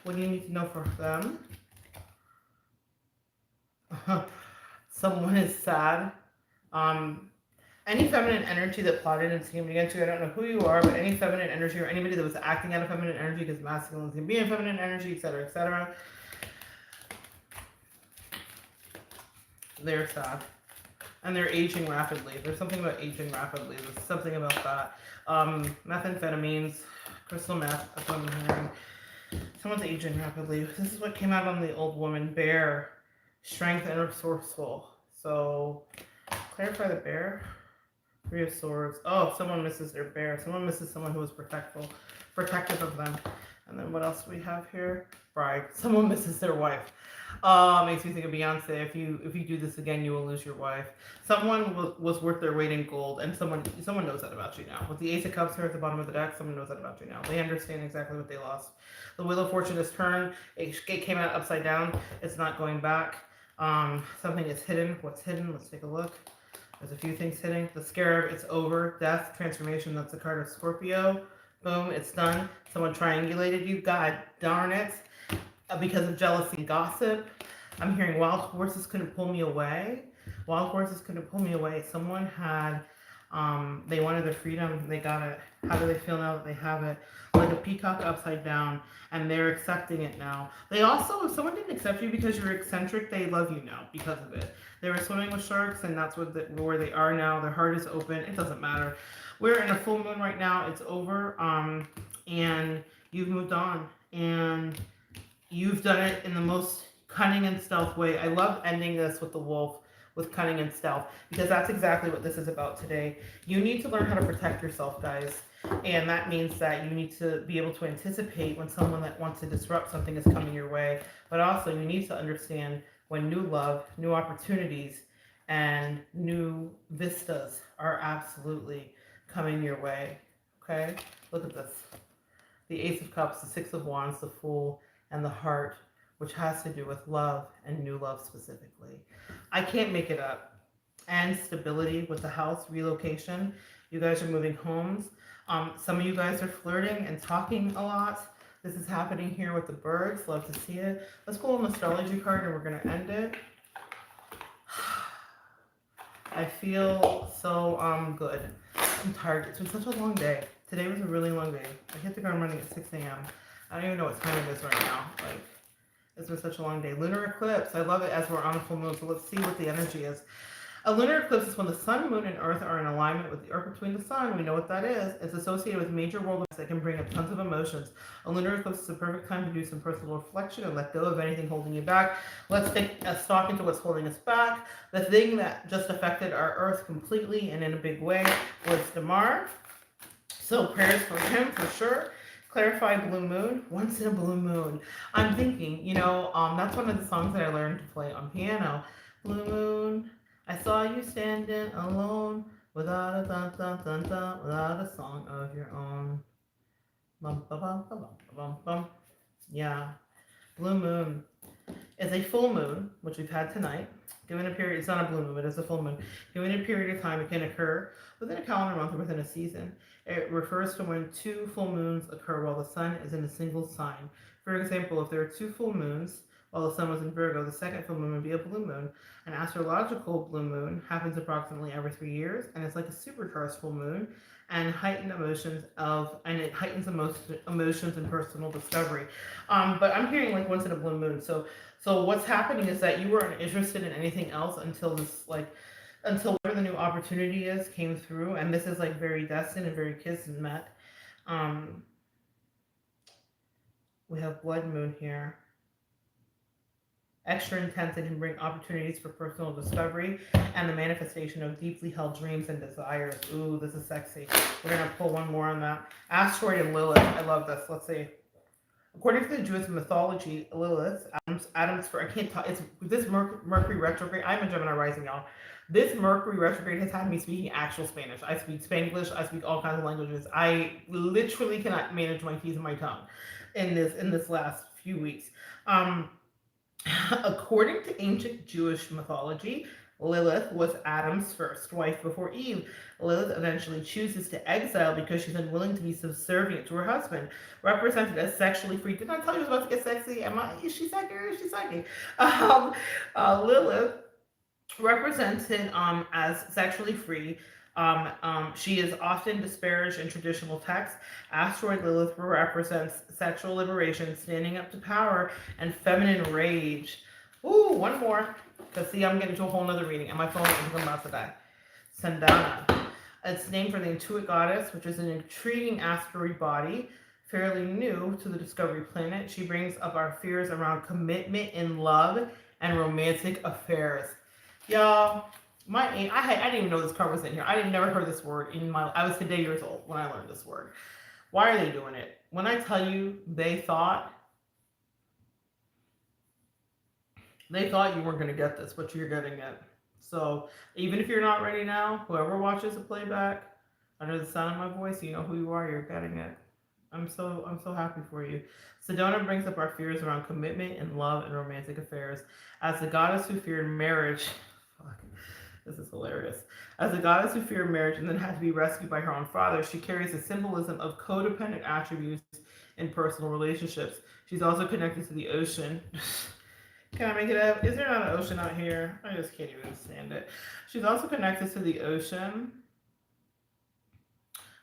Speaker 1: What do you need to know for them? Someone is sad. Any feminine energy that plotted and schemed against you, I don't know who you are, but any feminine energy or anybody that was acting out of feminine energy, because masculine can be in feminine energy, etc., etc., they're sad. And they're aging rapidly. There's something about aging rapidly. There's something about that. Methamphetamines, crystal meth, that's what I'm hearing. Someone's aging rapidly. This is what came out on the old woman. Bear, strength and resourceful. So, clarify the bear. Three of Swords. Oh, someone misses their bear. Someone misses someone who was protective of them. And then what else do we have here? Bride. Someone misses their wife. Makes me think of Beyonce. If you do this again, you will lose your wife. Someone was worth their weight in gold, and someone knows that about you now. With the Ace of Cups here at the bottom of the deck, someone knows that about you now. They understand exactly what they lost. The Wheel of Fortune is turned. It came out upside down. It's not going back. Something is hidden. What's hidden? Let's take a look. There's a few things hitting. The Scarab, it's over. Death, transformation, that's the card of Scorpio. Boom, it's done. Someone triangulated you. God darn it. Because of jealousy and gossip. I'm hearing wild horses couldn't pull me away. Wild horses couldn't pull me away. Someone had, they wanted their freedom. They got it. How do they feel now that they have it? Like a peacock upside down. And they're accepting it now. They also, if someone didn't accept you because you're eccentric, they love you now because of it. They were swimming with sharks, and that's where they are now. Their heart is open. It doesn't matter. We're in a full moon right now. It's over. And you've moved on. And you've done it in the most cunning and stealth way. I love ending this with the wolf, with cunning and stealth, because that's exactly what this is about today. You need to learn how to protect yourself, guys. And that means that you need to be able to anticipate when someone that wants to disrupt something is coming your way. But also, you need to understand when new love, new opportunities, and new vistas are absolutely coming your way. Okay? Look at this. The Ace of Cups, the Six of Wands, the Fool, and the Heart, which has to do with love and new love specifically. I can't make it up. And stability with the house, relocation. You guys are moving homes. Some of you guys are flirting and talking a lot. This is happening here with the birds. Love to see it. Let's pull an astrology card and we're going to end it. I feel so good. I'm tired. It's been such a long day. Today was a really long day. I hit the ground running at 6 a.m. I don't even know what time it is right now. Like, it's been such a long day. Lunar eclipse. I love it as we're on a full moon. So let's see what the energy is. A lunar eclipse is when the sun, moon, and earth are in alignment with the earth between the sun. We know what that is. It's associated with major world events that can bring up tons of emotions. A lunar eclipse is a perfect time to do some personal reflection and let go of anything holding you back. Let's take a stock into what's holding us back. The thing that just affected our earth completely and in a big way was Damar. So prayers for him for sure. Clarify blue moon. Once in a blue moon. I'm thinking, that's one of the songs that I learned to play on piano. Blue moon. I saw you standing alone without a dun dun dun dun, without a song of your own. Bum, bum, bum, bum, bum, bum. Yeah. Blue moon is a full moon, which we've had tonight. Given a period, it's not a blue moon, but it's a full moon. Given a period of time, it can occur within a calendar month or within a season. It refers to when two full moons occur while the sun is in a single sign. For example, if there are two full moons while the sun was in Virgo, the second full moon would be a blue moon. An astrological blue moon happens approximately every 3 years, and it's like a supercharged full moon, and it heightens emotions and personal discovery. But I'm hearing like once in a blue moon. So what's happening is that you weren't interested in anything else until whatever the new opportunity is came through, and this is like very destined and very kismet. We have blood moon here. extra intense and can bring opportunities for personal discovery and the manifestation of deeply held dreams and desires. Ooh, this is sexy. We're gonna pull one more on that. Asteroid and Lilith. I love this. Let's see. According to the Jewish mythology, Lilith, Adam's for I can't talk. It's this Mercury retrograde. I'm a Gemini rising, y'all. This Mercury retrograde has had me speaking actual Spanish. I speak Spanglish. I speak all kinds of languages. I literally cannot manage my teeth and my tongue in this last few weeks. Um, According to ancient Jewish mythology, Lilith was Adam's first wife before Eve. Lilith eventually chooses to exile because she's unwilling to be subservient to her husband, represented as sexually free. Didn't I tell you I was about to get sexy? Is she sexy? Is she sexy? Um, Lilith represented as sexually free. She is often disparaged in traditional texts. Asteroid Lilith represents sexual liberation, standing up to power, and feminine rage. Ooh, one more. Because, see, I'm getting to a whole nother reading, and my phone is about to die. Sandana. It's named for the Intuit goddess, which is an intriguing asteroid body, fairly new to the Discovery Planet. She brings up our fears around commitment in love and romantic affairs. Y'all, I didn't even know this card was in here. I didn't never heard this word in my. I was today years old when I learned this word. Why are they doing it? When I tell you they thought you weren't going to get this, but you're getting it. So even if you're not ready now, whoever watches the playback under the sound of my voice, you know who you are. You're getting it. I'm so happy for you. Sedona brings up our fears around commitment in love and romantic affairs. As the goddess who feared marriage, fuck, this is hilarious. As a goddess who feared marriage and then had to be rescued by her own father, she carries a symbolism of codependent attributes in personal relationships. She's also connected to the ocean. Can I make it up? Is there not an ocean out here? I just can't even stand it. She's also connected to the ocean,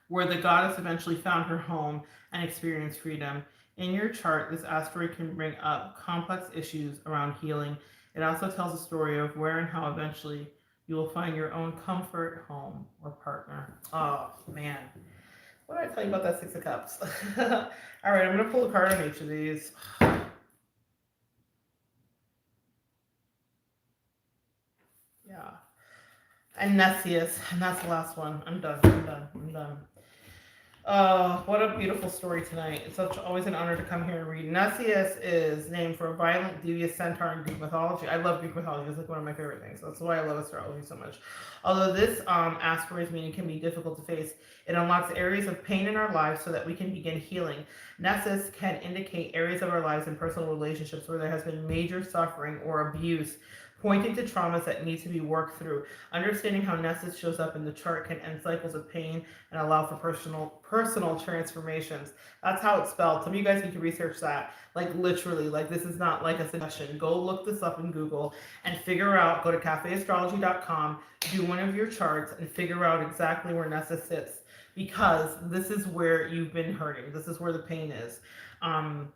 Speaker 1: where the goddess eventually found her home and experienced freedom. In your chart, this asteroid can bring up complex issues around healing. It also tells a story of where and how eventually you will find your own comfort, home, or partner. Oh, man. What did I tell you about that Six of Cups? All right, I'm going to pull a card on each of these. Yeah. And Nessius. And that's the last one. I'm done. I'm done. I'm done. What a beautiful story tonight. It's always an honor to come here and read. Nessius is named for a violent, devious centaur in Greek mythology. I love Greek mythology. It's like one of my favorite things. That's why I love astrology so much. Although this asteroid's meaning can be difficult to face, it unlocks areas of pain in our lives so that we can begin healing. Nessus can indicate areas of our lives and personal relationships where there has been major suffering or abuse, pointing to traumas that need to be worked through. Understanding how Nessus shows up in the chart can end cycles of pain and allow for personal transformations. That's how it's spelled. Some of you guys need to research that. Like literally, like this is not like a suggestion. Go look this up in Google and figure out, go to cafeastrology.com, do one of your charts and figure out exactly where Nessus sits. Because this is where you've been hurting. This is where the pain is.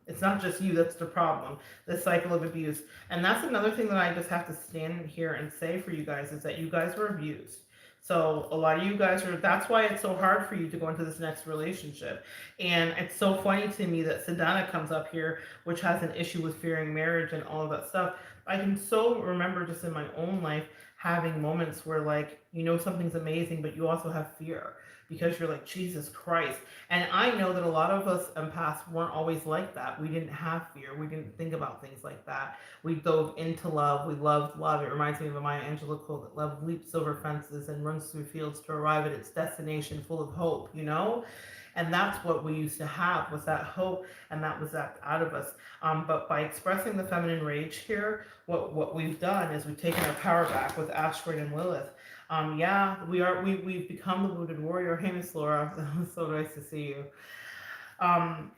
Speaker 1: It's not just you that's the problem, the cycle of abuse. And that's another thing that I just have to stand here and say for you guys is that you guys were abused. So a lot of you guys that's why it's so hard for you to go into this next relationship. And it's so funny to me that Sedana comes up here, which has an issue with fearing marriage and all of that stuff. I can so remember just in my own life having moments where like, you know, something's amazing, but you also have fear because you're like, Jesus Christ. And I know that a lot of us empaths weren't always like that. We didn't have fear. We didn't think about things like that. We dove into love. We loved love. It reminds me of a Maya Angelou quote that love leaps over fences and runs through fields to arrive at its destination full of hope, you know? And that's what we used to have was that hope, and that was that out of us. But by expressing the feminine rage here, what we've done is we've taken our power back with Asteroid and Lilith. Yeah, we've become the wounded warrior. Hey, Miss Laura, so nice to see you. Um,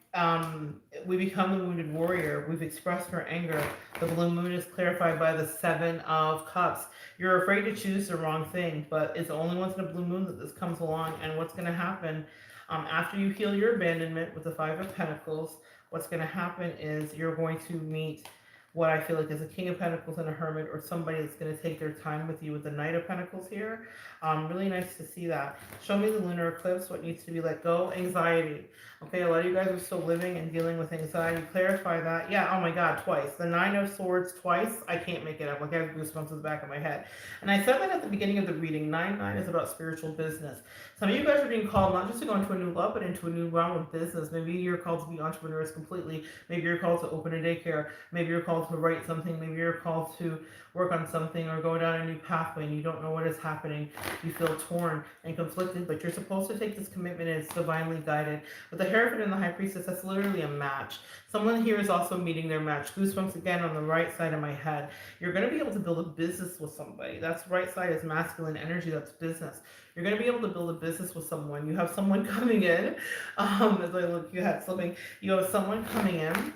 Speaker 1: we become the wounded warrior. We've expressed our anger. The blue moon is clarified by the Seven of Cups. You're afraid to choose the wrong thing, but it's only once in a blue moon that this comes along. And what's going to happen after you heal your abandonment with the Five of Pentacles, what's going to happen is you're going to meet what I feel like is a King of Pentacles and a Hermit, or somebody that's going to take their time with you with the Knight of Pentacles here. Really nice to see that. Show me the lunar eclipse, what needs to be let go. Anxiety. Okay, a lot of you guys are still living and dealing with anxiety. Clarify that. Yeah, oh my God, twice. The Nine of Swords twice. I can't make it up. Like I have goosebumps in the back of my head. And I said that at the beginning of the reading. 9-9 is about spiritual business. Some of you guys are being called not just to go into a new love, but into a new realm of business. Maybe you're called to be entrepreneurs completely. Maybe you're called to open a daycare. Maybe you're called to write something. Maybe you're called to work on something or go down a new pathway and you don't know what is happening. You feel torn and conflicted, but you're supposed to take this commitment and it's divinely guided. With the Hierophant and the High Priestess, that's literally a match. Someone here is also meeting their match. Goosebumps again on the right side of my head. You're going to be able to build a business with somebody. That's right side is masculine energy. That's business. You're going to be able to build a business with someone. You have someone coming in. As I look, you had something. You have someone coming in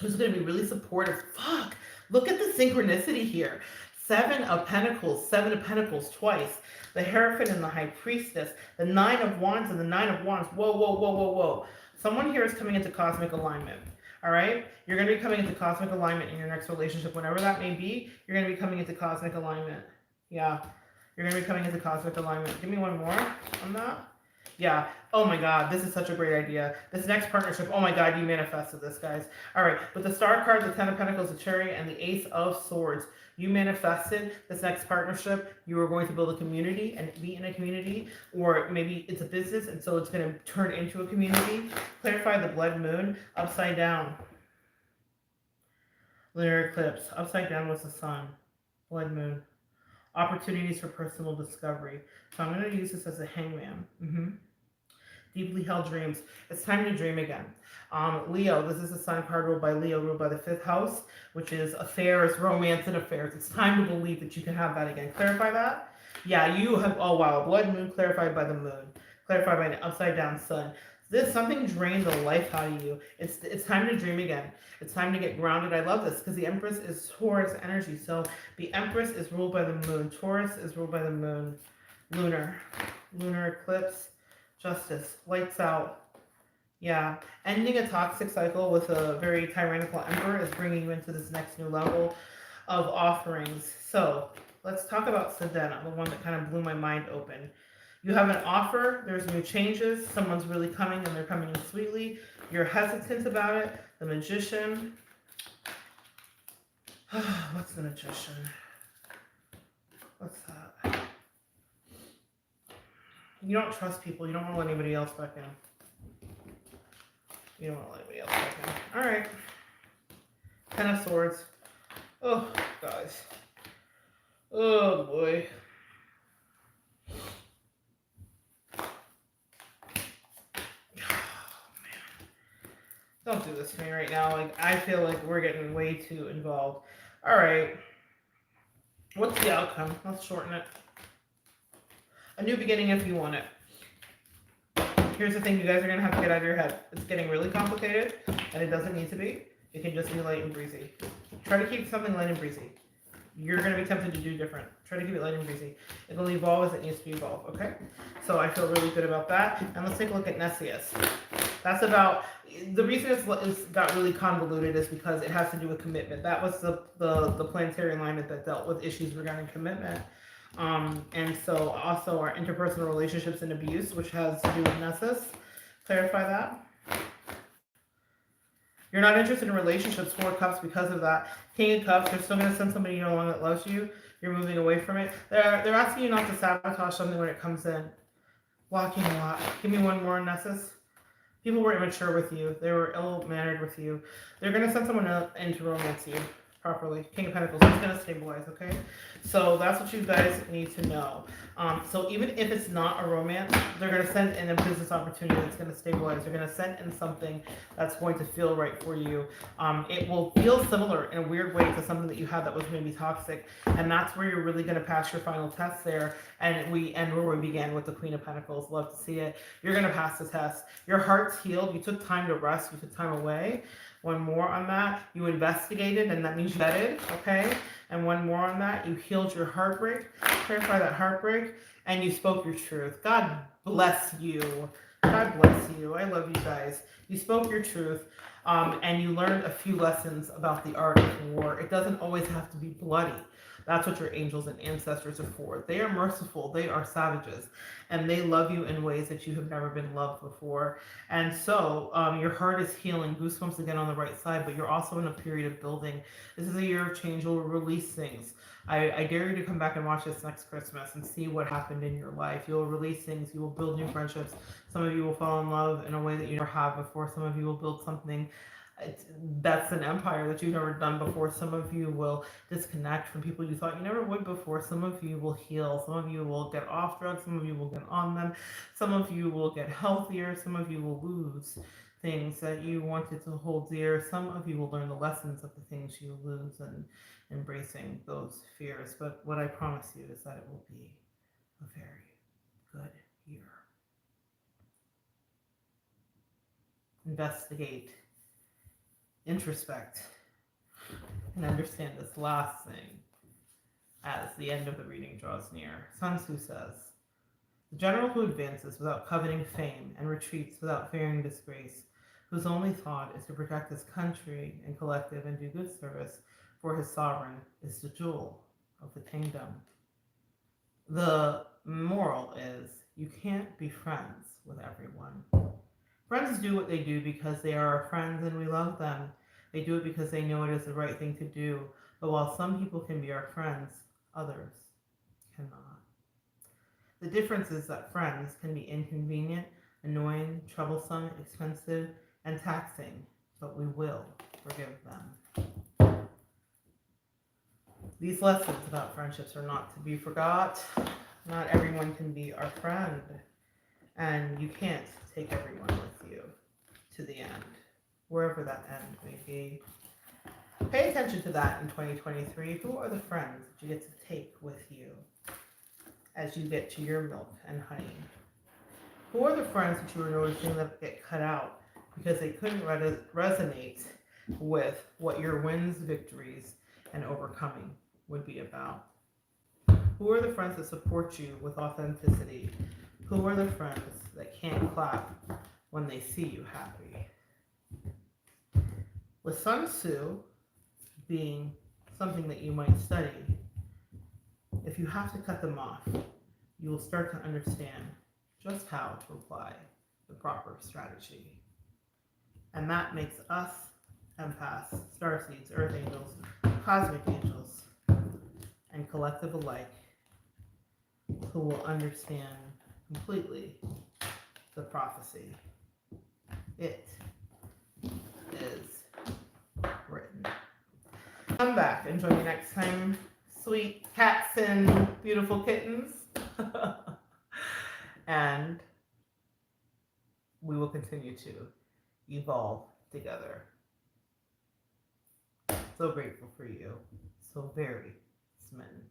Speaker 1: who's going to be really supportive. Fuck. Look at the synchronicity here. 7 of Pentacles twice. The Hierophant and the High Priestess. The 9 of Wands and the 9 of Wands. Whoa, whoa, whoa, whoa, whoa. Someone here is coming into cosmic alignment. All right? You're going to be coming into cosmic alignment in your next relationship. Whenever that may be, you're going to be coming into cosmic alignment. Yeah. You're going to be coming into cosmic alignment. Give me one more on that. Yeah. Oh my God, this is such a great idea. This next partnership, oh my God, you manifested this, guys. All right, with the Star card, the 10 of Pentacles, the Chariot, and the Ace of Swords, you manifested this next partnership. You are going to build a community and be in a community, or maybe it's a business, and so it's going to turn into a community. Clarify the blood moon, upside down. Lunar eclipse, upside down was the sun. Blood moon. Opportunities for personal discovery. So I'm going to use this as a hangman. Deeply held dreams. It's time to dream again. Leo, this is a sign card ruled by Leo, ruled by the 5th house, which is affairs, romance, and affairs. It's time to believe that you can have that again. Clarify that? Yeah, you have, oh wow, blood moon clarified by the moon. Clarified by an upside down sun. This, something drained the life out of you. It's time to dream again. It's time to get grounded. I love this because the Empress is Taurus energy. So the Empress is ruled by the moon. Taurus is ruled by the moon. Lunar eclipse. Justice, lights out. Yeah, ending a toxic cycle with a very tyrannical emperor is bringing you into this next new level of offerings. So let's talk about Sedena, the one that kind of blew my mind open. You have an offer, there's new changes, someone's really coming and they're coming in sweetly. You're hesitant about it. The Magician. What's the Magician? What's that? You don't trust people. You don't want to let anybody else back in. You don't want to let anybody else back in. All right. 10 of Swords. Oh, guys. Oh, boy. Oh, man. Don't do this to me right now. Like, I feel like we're getting way too involved. All right. What's the outcome? Let's shorten it. A new beginning if you want it. Here's the thing you guys are going to have to get out of your head. It's getting really complicated, and it doesn't need to be. It can just be light and breezy. Try to keep something light and breezy. You're going to be tempted to do different. Try to keep it light and breezy. It'll evolve as it needs to evolve, okay? So I feel really good about that. And let's take a look at Nessius. That's about, the reason it's got really convoluted is because it has to do with commitment. That was the planetary alignment that dealt with issues regarding commitment. And so also our interpersonal relationships and abuse, which has to do with Nessus. Clarify that. You're not interested in relationships, 4 Cups, because of that. King of Cups, you're still going to send somebody you know along that loves you. You're moving away from it. They're asking you not to sabotage something when it comes in. Blocking a lot. Give me one more, Nessus. People were immature with you. They were ill-mannered with you. They're going to send someone else in to romance you properly. King of Pentacles, it's going to stabilize, okay? So that's what you guys need to know. So even if it's not a romance, they're going to send in a business opportunity that's going to stabilize. They're going to send in something that's going to feel right for you. It will feel similar in a weird way to something that you had that was maybe toxic. And that's where you're really going to pass your final test there. And we end where we began with the Queen of Pentacles. Love to see it. You're going to pass the test. Your heart's healed. You took time to rest. You took time away. One more on that, you investigated, and that means you vetted, okay? And one more on that, you healed your heartbreak, clarify that heartbreak, and you spoke your truth. God bless you. God bless you. I love you guys. You spoke your truth, and you learned a few lessons about the art of war. It doesn't always have to be bloody. That's what your angels and ancestors are for. They are merciful, they are savages, and they love you in ways that you have never been loved before. And so your heart is healing, goosebumps again on the right side, but you're also in a period of building. This is a year of change. You'll release things. I dare you to come back and watch this next Christmas and see what happened in your life. You'll release things. You will build new friendships. Some of you will fall in love in a way that you never have before. Some of you will build something that's an empire that you've never done before. Some of you will disconnect from people you thought you never would before. Some of you will heal. Some of you will get off drugs. Some of you will get on them. Some of you will get healthier. Some of you will lose things that you wanted to hold dear. Some of you will learn the lessons of the things you lose and embracing those fears. But what I promise you is that it will be a very good year. Investigate, introspect, and understand this last thing as the end of the reading draws near. Sun Tzu says, "The general who advances without coveting fame and retreats without fearing disgrace, whose only thought is to protect his country and collective and do good service for his sovereign, is the jewel of the kingdom." The moral is you can't be friends with everyone. Friends do what they do because they are our friends and we love them. They do it because they know it is the right thing to do. But while some people can be our friends, others cannot. The difference is that friends can be inconvenient, annoying, troublesome, expensive, and taxing, but we will forgive them. These lessons about friendships are not to be forgot. Not everyone can be our friend, and you can't take everyone with you to the end, wherever that end may be. Pay attention to that in 2023. Who are the friends that you get to take with you as you get to your milk and honey? Who are the friends that you are noticing that get cut out because they couldn't resonate with what your wins, victories, and overcoming would be about? Who are the friends that support you with authenticity? Who are the friends that can't clap when they see you happy? With Sun Tzu being something that you might study, if you have to cut them off, you will start to understand just how to apply the proper strategy. And that makes us empaths, starseeds, earth angels, cosmic angels, and collective alike who will understand completely the prophecy. It is written. Come back and join me next time, sweet cats and beautiful kittens. And we will continue to evolve together. So grateful for you. So very smitten.